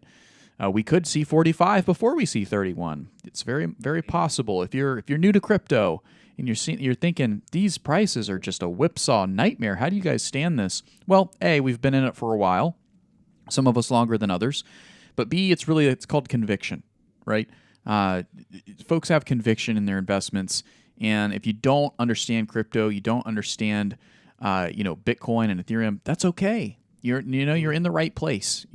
we could see 45 before we see 31. It's very, very possible. If you're new to crypto and you're thinking these prices are just a whipsaw nightmare, how do you guys stand this? Well, A, we've been in it for a while, some of us longer than others, but B, it's called conviction, right? Folks have conviction in their investments, and if you don't understand crypto, you don't understand Bitcoin and Ethereum, that's okay. You're in the right place.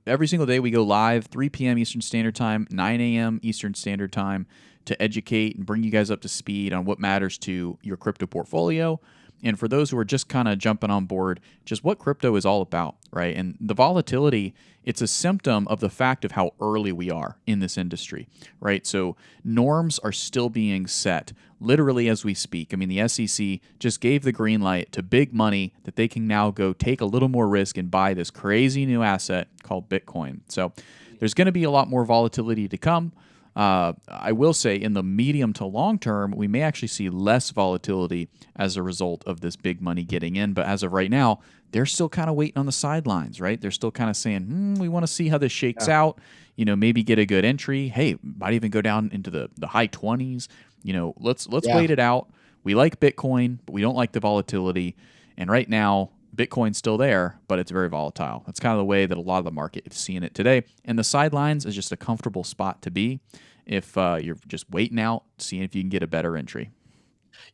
Every single day we go live 3 p.m. Eastern Standard Time, 9 a.m. Eastern Standard Time to educate and bring you guys up to speed on what matters to your crypto portfolio. And for those who are just kind of jumping on board, just what crypto is all about, right? And the volatility, it's a symptom of the fact of how early we are in this industry, right? So norms are still being set literally as we speak. I mean, the SEC just gave the green light to big money that they can now go take a little more risk and buy this crazy new asset called Bitcoin. So there's going to be a lot more volatility to come. I will say in the medium to long term, we may actually see less volatility as a result of this big money getting in. But as of right now, they're still kind of waiting on the sidelines, right? They're still kind of saying, we want to see how this shakes out, maybe get a good entry. Hey, might even go down into the high 20s. Let's wait it out. We like Bitcoin, but we don't like the volatility. And right now, Bitcoin's still there, but it's very volatile. That's kind of the way that a lot of the market is seeing it today. And the sidelines is just a comfortable spot to be if you're just waiting out, seeing if you can get a better entry.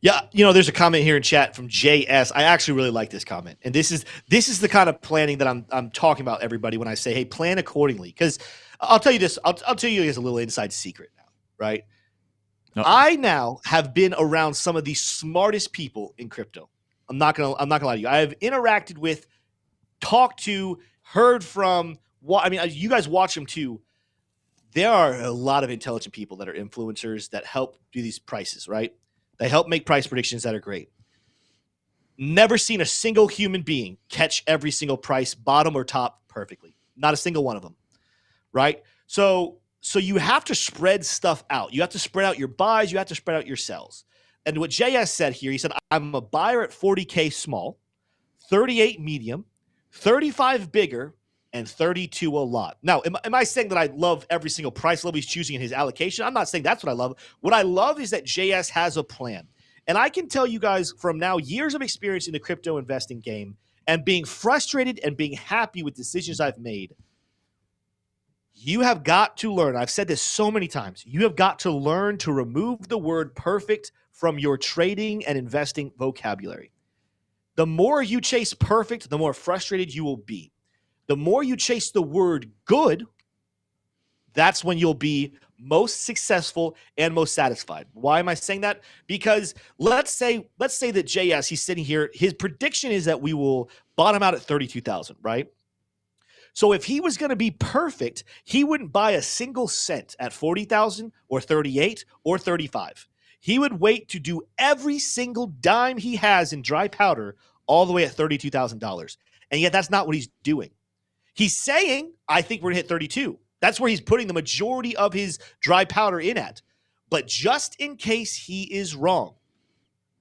Yeah, there's a comment here in chat from JS. I actually really like this comment. And this is the kind of planning that I'm talking about, everybody, when I say, hey, plan accordingly. Because I'll tell you this, I'll tell you as a little inside secret now, right? No. I now have been around some of the smartest people in crypto. I'm not gonna lie to you. I have interacted with, talked to, heard from. You guys watch them too. There are a lot of intelligent people that are influencers that help do these prices, right? They help make price predictions that are great. Never seen a single human being catch every single price, bottom or top, perfectly. Not a single one of them, right? So you have to spread stuff out. You have to spread out your buys. You have to spread out your sells. And what JS said here, he said, I'm a buyer at 40K small, 38 medium, 35 bigger, and 32 a lot. Now, am I saying that I love every single price level he's choosing in his allocation? I'm not saying that's what I love. What I love is that JS has a plan. And I can tell you guys from now years of experience in the crypto investing game and being frustrated and being happy with decisions I've made, you have got to learn. I've said this so many times. You have got to learn to remove the word perfect from your trading and investing vocabulary. The more you chase perfect, the more frustrated you will be. The more you chase the word good, that's when you'll be most successful and most satisfied. Why am I saying that? Because let's say that JS, he's sitting here, his prediction is that we will bottom out at 32,000, right? So if he was going to be perfect, he wouldn't buy a single cent at 40,000 or 38 or 35. He would wait to do every single dime he has in dry powder all the way at $32,000. And yet that's not what he's doing. He's saying, I think we're going to hit 32. That's where he's putting the majority of his dry powder in at. But just in case he is wrong,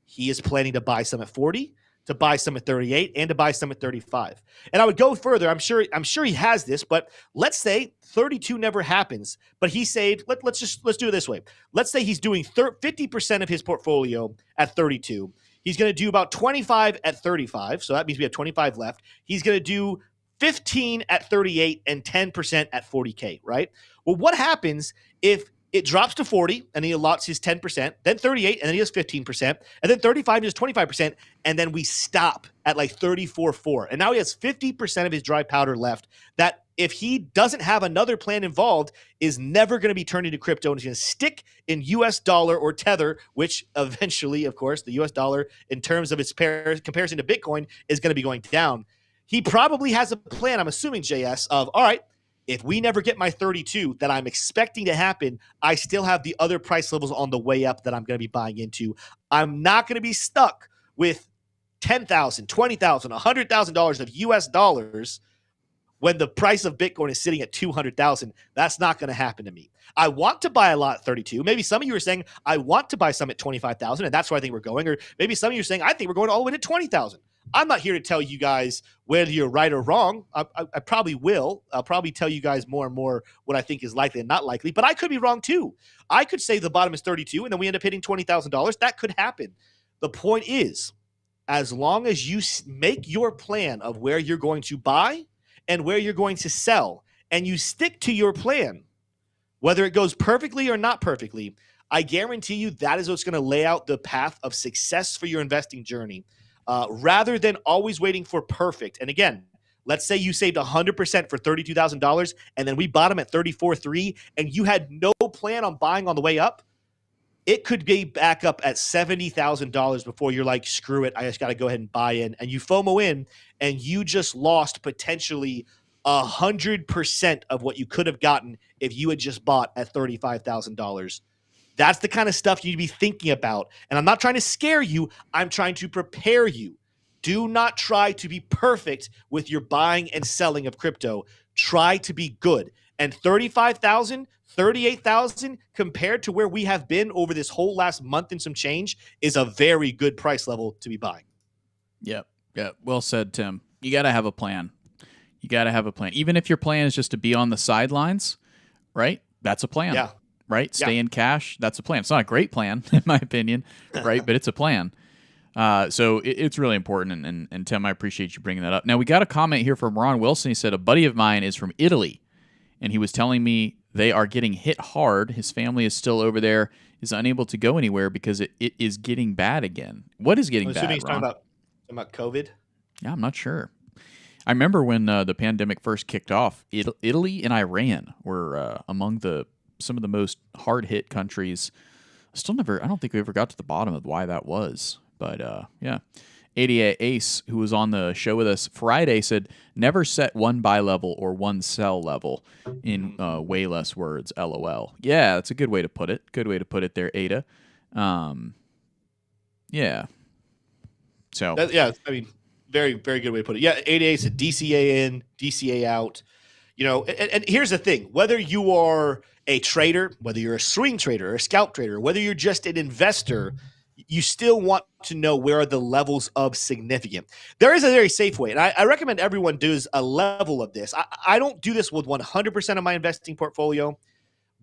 he is planning to buy some at 40, to buy some at 38, and to buy some at 35. And I would go further. I'm sure he has this, but let's say 32 never happens. But he said, let's do it this way. Let's say he's doing 50% of his portfolio at 32. He's going to do about 25 at 35. So that means we have 25 left. He's going to do 15 at 38 and 10% at 40K, right? Well, what happens if it drops to 40 and he allots his 10%, then 38 and then he has 15%, and then 35 is 25%, and then we stop at like 34.4. And now he has 50% of his dry powder left that if he doesn't have another plan involved is never going to be turned into crypto and is going to stick in US dollar or Tether, which eventually, of course, the US dollar in terms of its comparison to Bitcoin is going to be going down. He probably has a plan, I'm assuming, JS, of, all right, if we never get my 32 that I'm expecting to happen, I still have the other price levels on the way up that I'm going to be buying into. I'm not going to be stuck with $10,000, $20,000, $100,000 of US dollars when the price of Bitcoin is sitting at 200,000. That's not going to happen to me. I want to buy a lot at 32. Maybe some of you are saying, I want to buy some at 25,000, and that's where I think we're going. Or maybe some of you are saying, I think we're going all the way to 20,000. I'm not here to tell you guys whether you're right or wrong. I probably will. I'll probably tell you guys more and more what I think is likely and not likely, but I could be wrong too. I could say the bottom is 32 and then we end up hitting $20,000. That could happen. The point is, as long as you make your plan of where you're going to buy and where you're going to sell, and you stick to your plan, whether it goes perfectly or not perfectly, I guarantee you that is what's going to lay out the path of success for your investing journey. Rather than always waiting for perfect. And again, let's say you saved 100% for $32,000 and then we bottom at 34.3 and you had no plan on buying on the way up. It could be back up at $70,000 before you're like, screw it, I just got to go ahead and buy in. And you FOMO in and you just lost potentially 100% of what you could have gotten if you had just bought at $35,000. That's the kind of stuff you need to be thinking about. And I'm not trying to scare you. I'm trying to prepare you. Do not try to be perfect with your buying and selling of crypto. Try to be good. And 35,000, 38,000 compared to where we have been over this whole last month and some change is a very good price level to be buying. Yep. Well said, Tim. You got to have a plan. Even if your plan is just to be on the sidelines, right? That's a plan. Yeah. Right? Stay in cash. That's a plan. It's not a great plan, in my opinion, right? But it's a plan. So it's really important. And Tim, I appreciate you bringing that up. Now, we got a comment here from Ron Wilson. He said, a buddy of mine is from Italy, and he was telling me they are getting hit hard. His family is still over there, is unable to go anywhere because it is getting bad again. What is getting bad, He's Ron? talking about COVID? Yeah, I'm not sure. I remember when the pandemic first kicked off, Italy and Iran were among some of the most hard-hit countries. I don't think we ever got to the bottom of why that was. But, yeah. ADA Ace, who was on the show with us Friday, said, never set one buy level or one sell level in way less words, LOL. Yeah, that's a good way to put it. Good way to put it there, Ada. Yeah. So. Very, very good way to put it. Yeah, ADA is a DCA in, DCA out. And here's the thing. Whether you are a trader, whether you're a swing trader or a scalp trader, whether you're just an investor, you still want to know where are the levels of significant. There is a very safe way, and I recommend everyone does a level of this. I don't do this with 100% of my investing portfolio,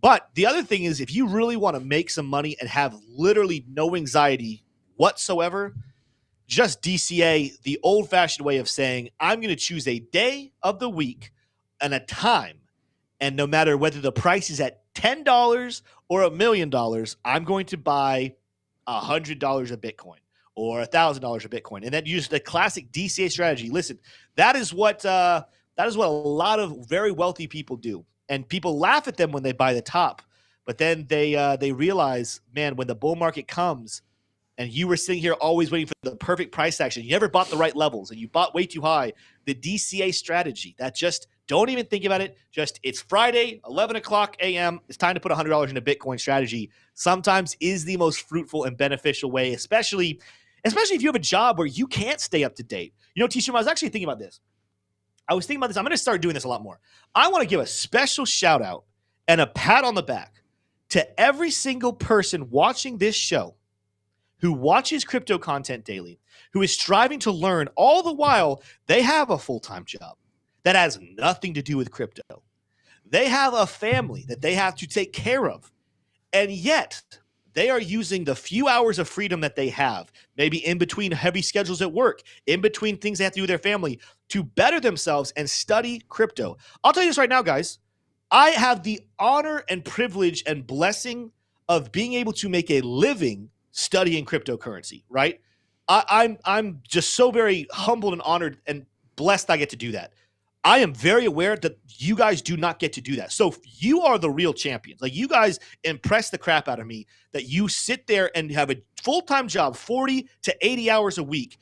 but the other thing is if you really want to make some money and have literally no anxiety whatsoever, just DCA the old-fashioned way of saying, I'm going to choose a day of the week and a time, and no matter whether the price is at $10 or $1 million, I'm going to buy $100 of Bitcoin or $1,000 of Bitcoin, and then use the classic DCA strategy. Listen, that is what a lot of very wealthy people do, and people laugh at them when they buy the top, but then they realize, man, when the bull market comes, and you were sitting here always waiting for the perfect price action, you never bought the right levels, and you bought way too high. The DCA strategy, that just don't even think about it. Just it's Friday, 11 o'clock a.m. It's time to put $100 into Bitcoin strategy. Sometimes is the most fruitful and beneficial way, especially if you have a job where you can't stay up to date. You know, T-Shum, I was actually thinking about this. I'm going to start doing this a lot more. I want to give a special shout out and a pat on the back to every single person watching this show who watches crypto content daily, who is striving to learn all the while they have a full-time job that has nothing to do with crypto. They have a family that they have to take care of, and yet they are using the few hours of freedom that they have, maybe in between heavy schedules at work, in between things they have to do with their family, to better themselves and study crypto. I'll tell you this right now, guys. I have the honor and privilege and blessing of being able to make a living studying cryptocurrency, right? I'm just so very humbled and honored and blessed I get to do that. I am very aware that you guys do not get to do that. So you are the real champions. Like, you guys impress the crap out of me that you sit there and have a full-time job, 40 to 80 hours a week,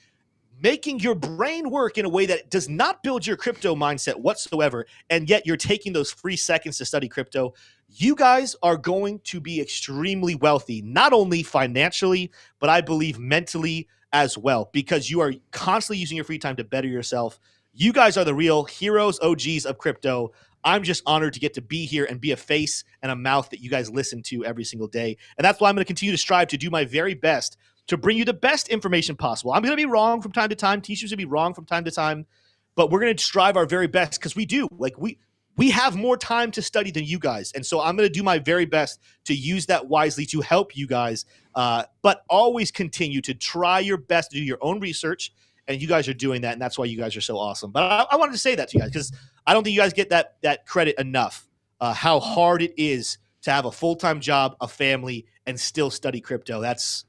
making your brain work in a way that does not build your crypto mindset whatsoever, and yet you're taking those free seconds to study crypto. You guys are going to be extremely wealthy, not only financially, but I believe mentally as well, because you are constantly using your free time to better yourself. You guys are the real heroes, OGs of crypto. I'm just honored to get to be here and be a face and a mouth that you guys listen to every single day. And that's why I'm going to continue to strive to do my very best to bring you the best information possible. I'm going to be wrong from time to time. T-Shirt's going to be wrong from time to time, but we're going to strive our very best, because we do. Like, we have more time to study than you guys. And so I'm going to do my very best to use that wisely to help you guys, but always continue to try your best to do your own research. And you guys are doing that, and that's why you guys are so awesome. But I wanted to say that to you guys, because I don't think you guys get that credit enough, how hard it is to have a full-time job, a family, and still study crypto. That's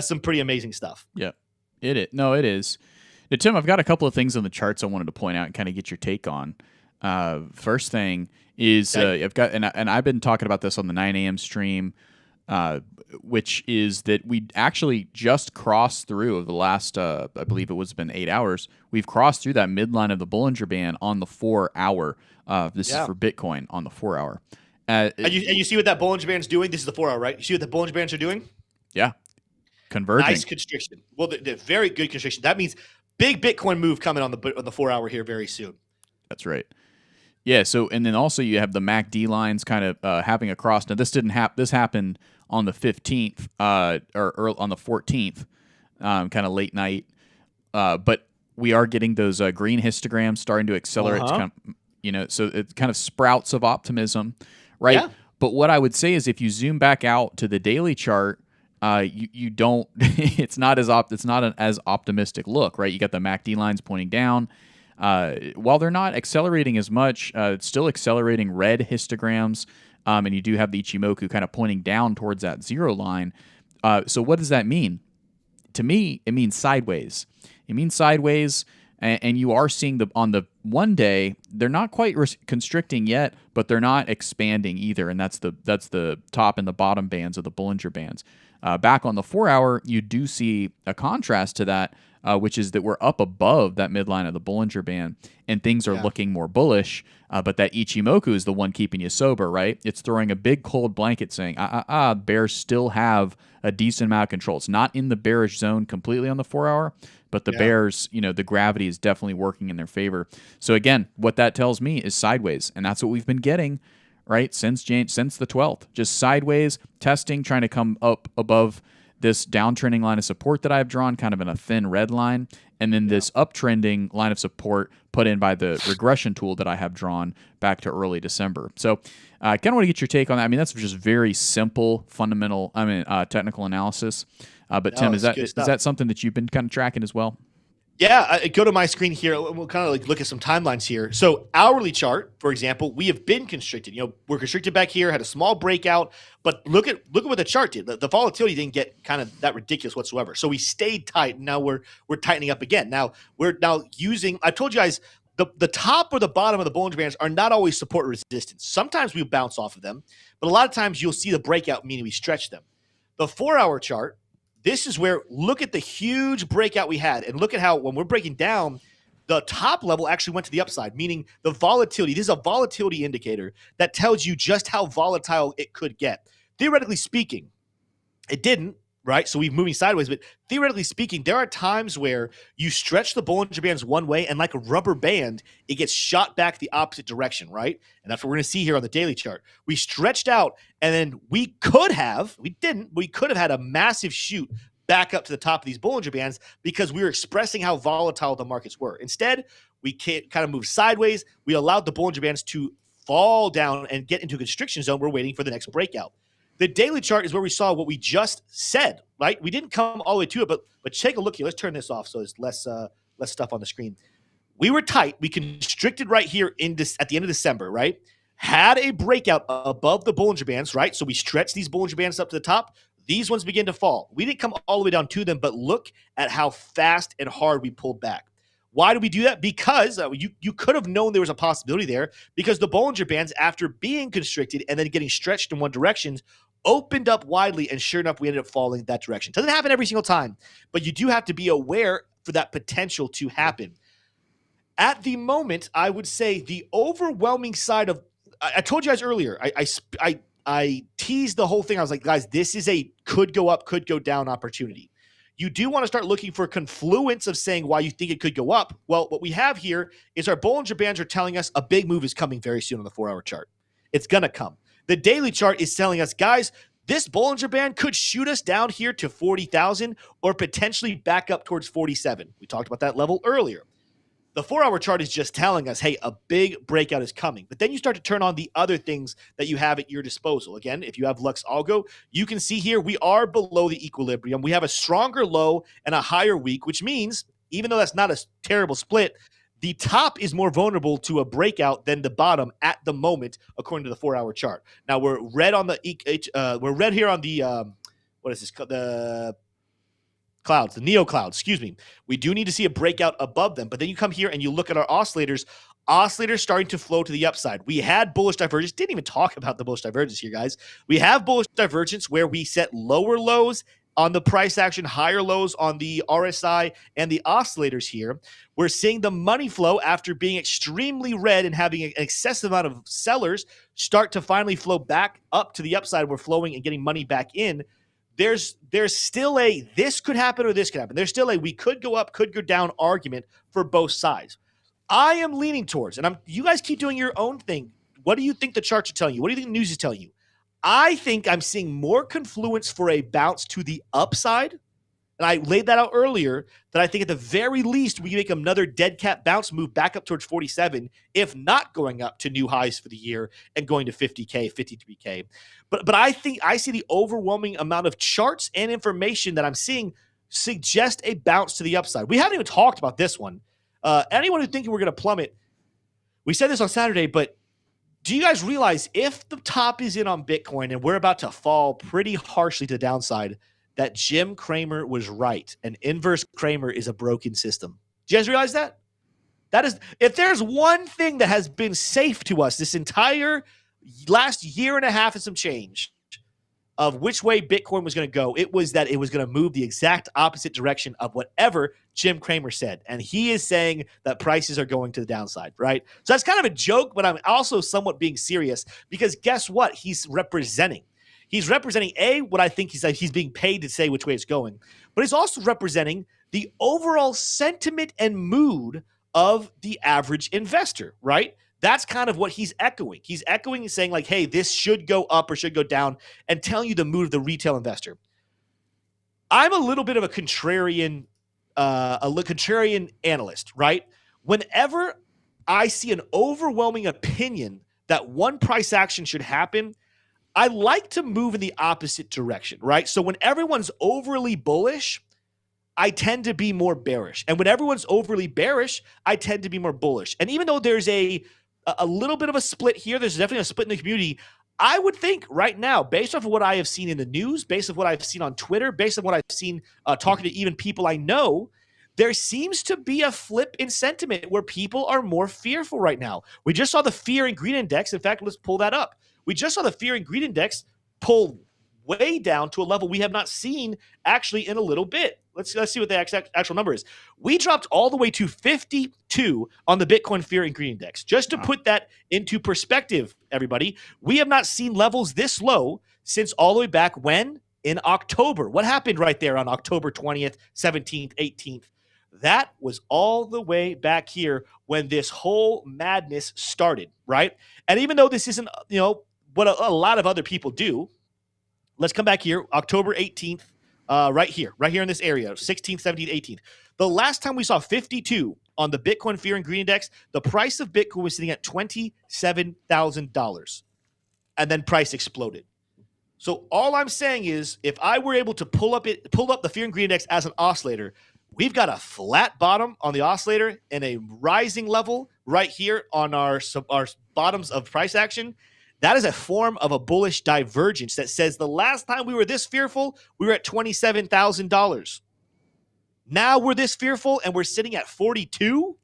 some pretty amazing stuff. Yeah, it is. No, it is. Now, Tim, I've got a couple of things on the charts I wanted to point out and kind of get your take on. First thing is, I've got, and I've been talking about this on the 9 a.m. stream, which is that we actually just crossed through the last, I believe it was been 8 hours. We've crossed through that midline of the Bollinger Band on the 4 hour. This is for Bitcoin on the 4 hour. And you see what that Bollinger Band's doing? This is the 4 hour, right? You see what the Bollinger Bands are doing? Yeah. Converging. Nice constriction. Well, the very good constriction. That means big Bitcoin move coming on the 4 hour here very soon. That's right. Yeah. So, and then also you have the MACD lines kind of having a cross. Now, this didn't happen. This happened on the 15th or early, on the 14th, kind of late night. But we are getting those green histograms starting to accelerate. Kind of, so it kind of sprouts of optimism, right? Yeah. But what I would say is, if you zoom back out to the daily chart, you don't. It's not an as optimistic look, right? You got the MACD lines pointing down. While they're not accelerating as much, it's still accelerating red histograms, and you do have the Ichimoku kind of pointing down towards that zero line. So what does that mean? To me, it means sideways. It means sideways, and you are seeing on the 1 day, they're not quite constricting yet, but they're not expanding either, and that's the top and the bottom bands of the Bollinger Bands. Back on the 4 hour, you do see a contrast to that, which is that we're up above that midline of the Bollinger Band, and things are looking more bullish, but that Ichimoku is the one keeping you sober, right? It's throwing a big cold blanket saying, bears still have a decent amount of control. It's not in the bearish zone completely on the 4 hour, but the bears, the gravity is definitely working in their favor. So again, what that tells me is sideways, and that's what we've been getting, right, since the 12th. Just sideways, testing, trying to come up above this downtrending line of support that I've drawn kind of in a thin red line, and then this uptrending line of support put in by the regression tool that I have drawn back to early December. So I kind of want to get your take on that. I mean, that's just very simple, fundamental, technical analysis. But Tim, is that something that you've been kind of tracking as well? Yeah, go to my screen here. We'll kind of like look at some timelines here. So hourly chart, for example, we have been constricted. We're constricted back here, had a small breakout, but look at what the chart did. The volatility didn't get kind of that ridiculous whatsoever. So we stayed tight. And now we're tightening up again. Now we're using. I told you guys the top or the bottom of the Bollinger Bands are not always support or resistance. Sometimes we bounce off of them, but a lot of times you'll see the breakout, meaning we stretch them. The 4-hour chart. This is where, look at the huge breakout we had, and look at how when we're breaking down, the top level actually went to the upside, meaning the volatility. This is a volatility indicator that tells you just how volatile it could get. Theoretically speaking, it didn't, right? So we're moving sideways, but theoretically speaking, there are times where you stretch the Bollinger Bands one way, and like a rubber band, it gets shot back the opposite direction, right? And that's what we're going to see here on the daily chart. We stretched out, and then we could have had a massive shoot back up to the top of these Bollinger Bands because we were expressing how volatile the markets were. Instead, we kind of moved sideways. We allowed the Bollinger Bands to fall down and get into a constriction zone. We're waiting for the next breakout. The daily chart is where we saw what we just said, right? We didn't come all the way to it, but take a look here. Let's turn this off so there's less stuff on the screen. We were tight. We constricted right here at the end of December, right? Had a breakout above the Bollinger Bands, right? So we stretched these Bollinger Bands up to the top. These ones begin to fall. We didn't come all the way down to them, but look at how fast and hard we pulled back. Why do we do that? Because you could have known there was a possibility there, because the Bollinger Bands, after being constricted and then getting stretched in one direction, opened up widely, and sure enough, we ended up falling that direction. Doesn't happen every single time, but you do have to be aware for that potential to happen. At the moment, I would say the overwhelming side of, I told you guys earlier, I teased the whole thing. I was like, guys, this is a could go up, could go down opportunity. You do want to start looking for confluence of saying why you think it could go up. Well, what we have here is our Bollinger Bands are telling us a big move is coming very soon on the 4-hour chart. It's going to come. The daily chart is telling us, guys, this Bollinger Band could shoot us down here to 40,000 or potentially back up towards 47. We talked about that level earlier. The 4-hour chart is just telling us, hey, a big breakout is coming. But then you start to turn on the other things that you have at your disposal. Again, if you have LuxAO, you can see here we are below the equilibrium. We have a stronger low and a higher week, which means, even though that's not a terrible split, the top is more vulnerable to a breakout than the bottom at the moment, according to the 4-hour chart. Now we're red on the we're red here on the what is this? The clouds, the neo clouds. Excuse me. We do need to see a breakout above them, but then you come here and you look at our oscillators. Oscillators starting to flow to the upside. We had bullish divergence. Didn't even talk about the bullish divergence here, guys. We have bullish divergence where we set lower lows on the price action, higher lows on the RSI and the oscillators here. We're seeing the money flow, after being extremely red and having an excessive amount of sellers, start to finally flow back up to the upside. We're flowing and getting money back in. There's still a this could happen or this could happen. There's still a we could go up, could go down argument for both sides. I am leaning towards, and you guys keep doing your own thing. What do you think the charts are telling you? What do you think the news is telling you? I think I'm seeing more confluence for a bounce to the upside. And I laid that out earlier, that I think at the very least we can make another dead cat bounce move back up towards 47, if not going up to new highs for the year and going to 50K, 53K. But I think I see the overwhelming amount of charts and information that I'm seeing suggest a bounce to the upside. We haven't even talked about this one. Anyone who thinking we're going to plummet, we said this on Saturday, but do you guys realize if the top is in on Bitcoin and we're about to fall pretty harshly to the downside, that Jim Cramer was right? An inverse Cramer is a broken system. Do you guys realize that? That is, if there's one thing that has been safe to us this entire last year and a half and some change of which way Bitcoin was going to go, it was that it was going to move the exact opposite direction of whatever Jim Cramer said. And he is saying that prices are going to the downside, right? So that's kind of a joke, but I'm also somewhat being serious, because guess what? He's representing, what I think he's being paid to say which way it's going, but he's also representing the overall sentiment and mood of the average investor, right? That's kind of what he's echoing. He's echoing and saying, like, hey, this should go up or should go down, and telling you the mood of the retail investor. I'm a little bit of a contrarian analyst, right? Whenever I see an overwhelming opinion that one price action should happen, I like to move in the opposite direction, right? So when everyone's overly bullish, I tend to be more bearish. And when everyone's overly bearish, I tend to be more bullish. And even though there's a little bit of a split here, there's definitely a split in the community. I would think right now, based off of what I have seen in the news, based off what I've seen on Twitter, based on what I've seen talking to even people I know, there seems to be a flip in sentiment where people are more fearful right now. We just saw the fear and greed index. In fact, let's pull that up. We just saw the fear and greed index pull way down to a level we have not seen actually in a little bit. Let's see what the actual number is. We dropped all the way to 52 on the Bitcoin Fear and Greed Index. Just to put that into perspective, everybody, we have not seen levels this low since all the way back when? In October. What happened right there on October 20th, 17th, 18th? That was all the way back here when this whole madness started, right? And even though this isn't, what a lot of other people do, let's come back here, October 18th, right here in this area, 16th, 17th, 18th. The last time we saw 52 on the Bitcoin Fear and Greed Index, the price of Bitcoin was sitting at $27,000. And then price exploded. So all I'm saying is, if I were able to pull up the Fear and Greed Index as an oscillator, we've got a flat bottom on the oscillator and a rising level right here on our bottoms of price action. That is a form of a bullish divergence that says the last time we were this fearful, we were at $27,000. Now we're this fearful and we're sitting at 42.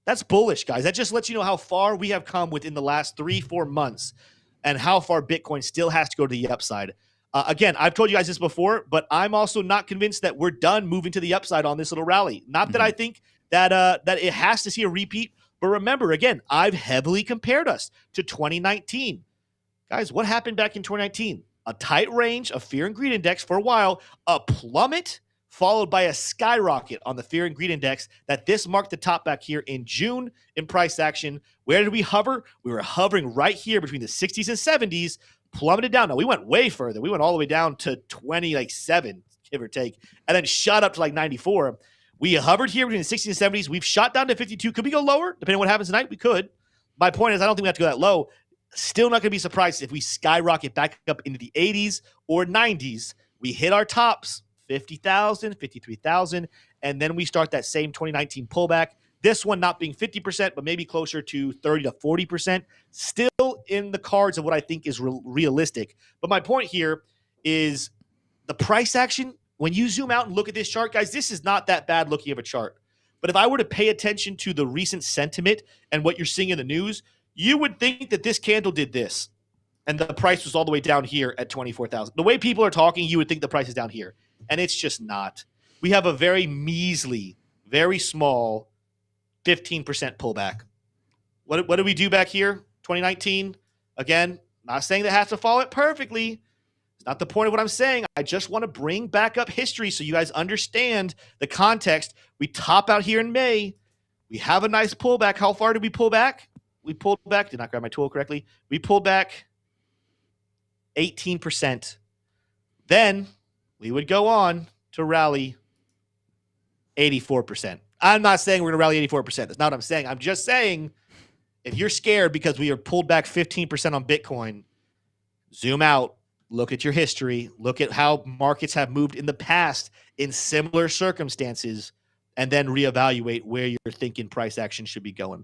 That's bullish, guys. That just lets you know how far we have come within the last 3-4 months and how far Bitcoin still has to go to the upside. Again, I've told you guys this before, but I'm also not convinced that we're done moving to the upside on this little rally. Not that I think that it has to see a repeat. But remember, again, I've heavily compared us to 2019. Guys, what happened back in 2019? A tight range of fear and greed index for a while, a plummet, followed by a skyrocket on the fear and greed index that this marked the top back here in June in price action. Where did we hover? We were hovering right here between the 60s and 70s, plummeted down. Now, we went way further. We went all the way down to 27, give or take, and then shot up to 94. We hovered here between the 60s and 70s. We've shot down to 52. Could we go lower? Depending on what happens tonight, we could. My point is, I don't think we have to go that low. Still not going to be surprised if we skyrocket back up into the 80s or 90s. We hit our tops, 50,000, 53,000, and then we start that same 2019 pullback. This one not being 50%, but maybe closer to 30 to 40%. Still in the cards of what I think is realistic. But my point here is the price action. When you zoom out and look at this chart, guys, this is not that bad looking of a chart. But if I were to pay attention to the recent sentiment and what you're seeing in the news, you would think that this candle did this and the price was all the way down here at 24,000. The way people are talking, you would think the price is down here. And it's just not. We have a very measly, very small 15% pullback. What did we do back here? 2019? Again, not saying that has to follow it perfectly. Not the point of what I'm saying. I just want to bring back up history so you guys understand the context. We top out here in May. We have a nice pullback. How far did we pull back? We pulled back. Did not grab my tool correctly. We pulled back 18%. Then we would go on to rally 84%. I'm not saying we're going to rally 84%. That's not what I'm saying. I'm just saying if you're scared because we are pulled back 15% on Bitcoin, zoom out. Look at your history. Look at how markets have moved in the past in similar circumstances, and then reevaluate where you're thinking price action should be going.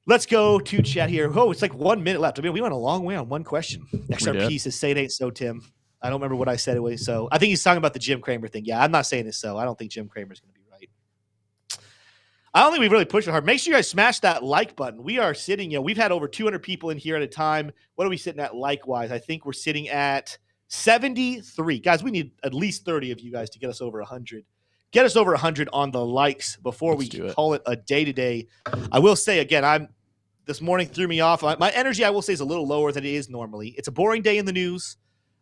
Let's go to chat here. Oh, it's 1 minute left. I mean, we went a long way on one question. XRP says, say it ain't so, Tim. I don't remember what I said it was. So I think he's talking about the Jim Cramer thing. Yeah, I'm not saying it's so. I don't think Jim Cramer's going to be right. I don't think we've really pushed it hard. Make sure you guys smash that like button. We are sitting, we've had over 200 people in here at a time. What are we sitting at like-wise? I think we're sitting at 73. Guys, we need at least 30 of you guys to get us over 100. Get us over 100 on the likes before we call it a day today. I will say, again, this morning threw me off. My energy, I will say, is a little lower than it is normally. It's a boring day in the news.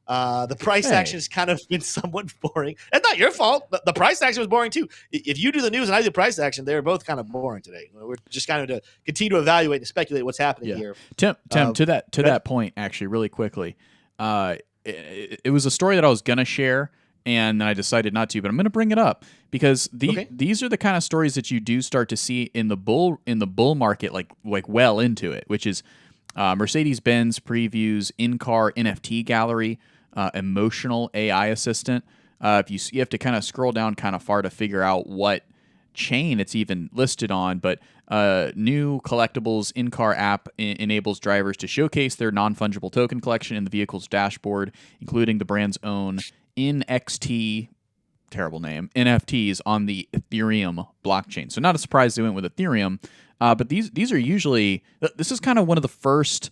The price action has kind of been somewhat boring. That's not your fault. The price action was boring too. If you do the news and I do the price action, they're both kind of boring today. We're just kind of to continue to evaluate and speculate what's happening here. Tim, to that point, actually, really quickly, it was a story that I was gonna share, and then I decided not to, but I'm going to bring it up because these are the kind of stories that you do start to see in the bull market, like well into it, which is Mercedes-Benz previews in-car NFT gallery, emotional AI assistant. If you have to kind of scroll down kind of far to figure out what chain it's even listed on, but new collectibles in-car app enables drivers to showcase their non-fungible token collection in the vehicle's dashboard, including the brand's own NXT, terrible name, NFTs on the Ethereum blockchain. So not a surprise they went with Ethereum, but these are usually, this is kind of one of the first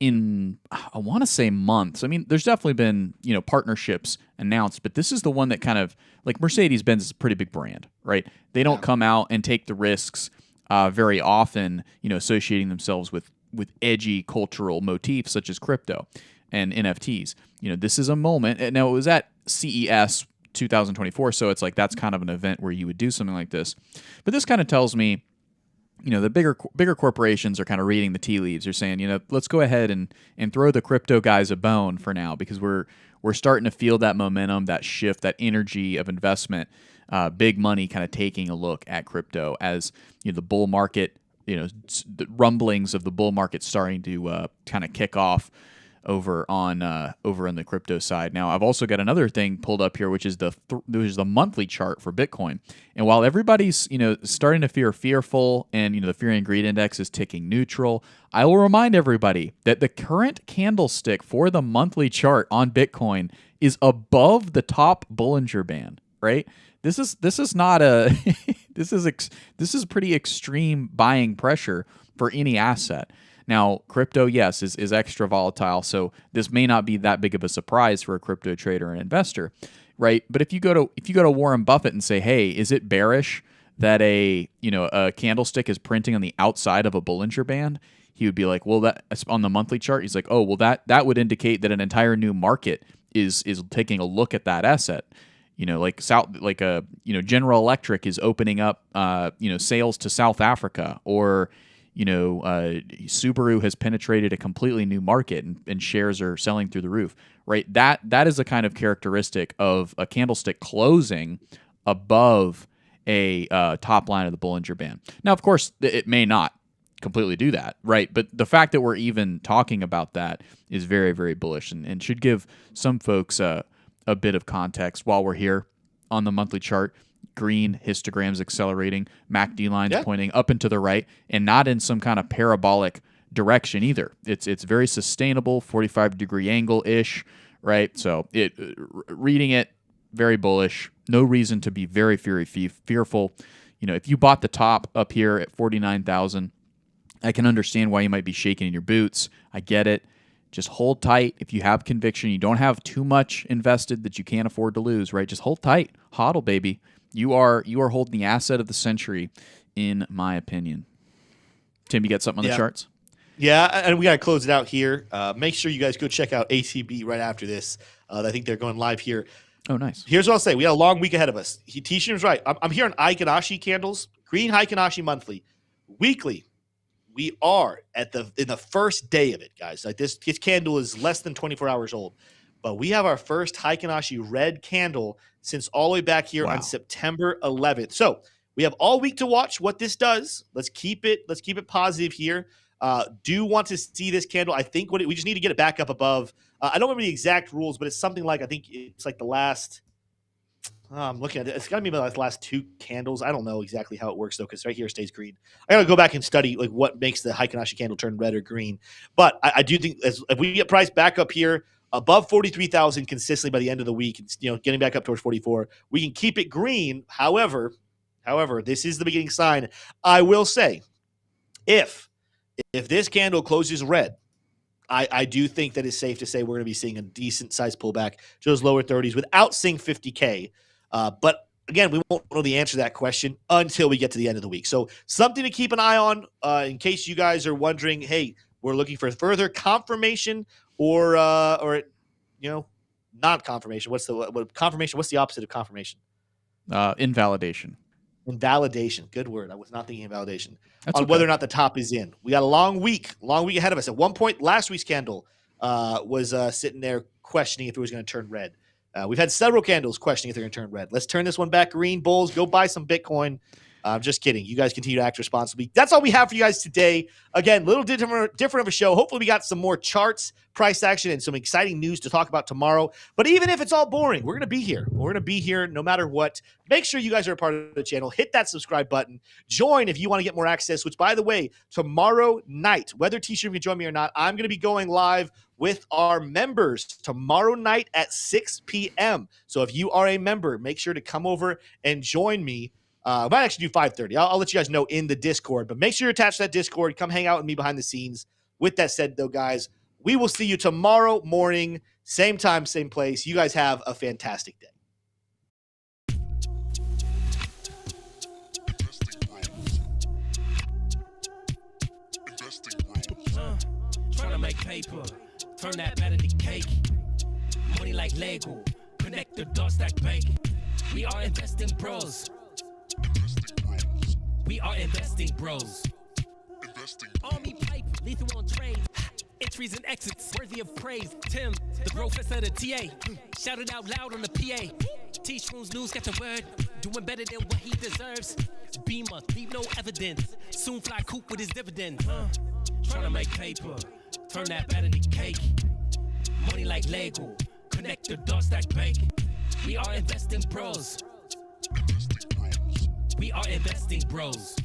in, I want to say, months. I mean, there's definitely been, partnerships announced, but this is the one that kind of, like, Mercedes-Benz is a pretty big brand, right? They don't come out and take the risks very often, associating themselves with edgy cultural motifs such as crypto and NFTs. This is a moment. Now, it was at CES 2024, so it's like that's kind of an event where you would do something like this. But this kind of tells me, the bigger corporations are kind of reading the tea leaves. They're saying, let's go ahead and throw the crypto guys a bone for now, because we're starting to feel that momentum, that shift, that energy of investment, big money kind of taking a look at crypto as the bull market, the rumblings of the bull market starting to kind of kick off over on the crypto side. Now, I've also got another thing pulled up here, which is the monthly chart for Bitcoin. And while everybody's starting to feel fearful, and the fear and greed index is ticking neutral, I will remind everybody that the current candlestick for the monthly chart on Bitcoin is above the top Bollinger Band. Right? This is not a this is pretty extreme buying pressure for any asset. Now, crypto, yes, is extra volatile, so this may not be that big of a surprise for a crypto trader and investor, right? But if you go to Warren Buffett and say, "Hey, is it bearish that a candlestick is printing on the outside of a Bollinger Band?" He would be like, "Well, that on the monthly chart." He's like, "Oh, well, that would indicate that an entire new market is taking a look at that asset." General Electric is opening up sales to South Africa, or Subaru has penetrated a completely new market and shares are selling through the roof, right? That is a kind of characteristic of a candlestick closing above a top line of the Bollinger Band. Now, of course, it may not completely do that, right? But the fact that we're even talking about that is very, very bullish and should give some folks a bit of context while we're here on the monthly chart. Green histograms accelerating, MACD lines pointing up and to the right, and not in some kind of parabolic direction either. It's very sustainable, 45-degree angle-ish, right? So reading it, very bullish. No reason to be very, very fearful. If you bought the top up here at 49,000, I can understand why you might be shaking in your boots. I get it. Just hold tight. If you have conviction, you don't have too much invested that you can't afford to lose, right? Just hold tight. HODL, baby. You are holding the asset of the century, in my opinion. Tim, you got something on the charts? Yeah, and we got to close it out here. Make sure you guys go check out ACB right after this. I think they're going live here. Oh, nice. Here's what I'll say. We got a long week ahead of us. T-Shim's right. I'm here on Aikanashi candles. Green Aikanashi monthly. Weekly, we are in the first day of it, guys. Like this candle is less than 24 hours old. But we have our first Aikanashi red candle since all the way back here on September 11th. So we have all week to watch what this does. Let's keep it positive here. Do want to see this candle. I think we just need to get it back up above. I don't remember the exact rules, but it's something like, I think it's like the last. I'm looking at it. It's got to be the last two candles. I don't know exactly how it works though, because right here it stays green. I got to go back and study like what makes the Aikanashi candle turn red or green. But I do think if we get price back up here above 43,000 consistently by the end of the week, getting back up towards 44, we can keep it green. However, this is the beginning sign. I will say, if this candle closes red, I do think that it's safe to say we're going to be seeing a decent size pullback to those lower 30s without seeing 50K. But again, we won't know the answer to that question until we get to the end of the week. So something to keep an eye on in case you guys are wondering, hey, we're looking for further confirmation or not confirmation. What's confirmation? What's the opposite of confirmation? Invalidation. Invalidation. Good word. I was not thinking invalidation. That's on whether or not the top is in. We got a long week ahead of us. At one point, last week's candle was sitting there questioning if it was going to turn red. We've had several candles questioning if they're going to turn red. Let's turn this one back green. Bulls, go buy some Bitcoin. I'm just kidding. You guys continue to act responsibly. That's all we have for you guys today. Again, a little different of a show. Hopefully we got some more charts, price action, and some exciting news to talk about tomorrow. But even if it's all boring, we're going to be here. We're going to be here no matter what. Make sure you guys are a part of the channel. Hit that subscribe button. Join if you want to get more access, which, by the way, tomorrow night, whether T-Shirt can join me or not, I'm going to be going live with our members tomorrow night at 6 p.m. So if you are a member, make sure to come over and join me. I might actually do 5:30. I'll let you guys know in the Discord, but make sure you're attached to that Discord. Come hang out with me behind the scenes. With that said, though, guys, we will see you tomorrow morning, same time, same place. You guys have a fantastic day. Trying to make paper, turn that better to cake. Money like Lego, connect the dots, stack bank. We are investing bros. We are investing bros. Army pipe, lethal on trade. Entries and exits, worthy of praise. Tim, the professor of the TA. Shout it out loud on the PA. T-Shrooms news, got the word. Doing better than what he deserves. Beamer, leave no evidence. Soon fly coop with his dividend. Trying to make paper, turn that better to cake. Money like Lego, connect the dots, stack bank. We are investing bros. We are investing bros.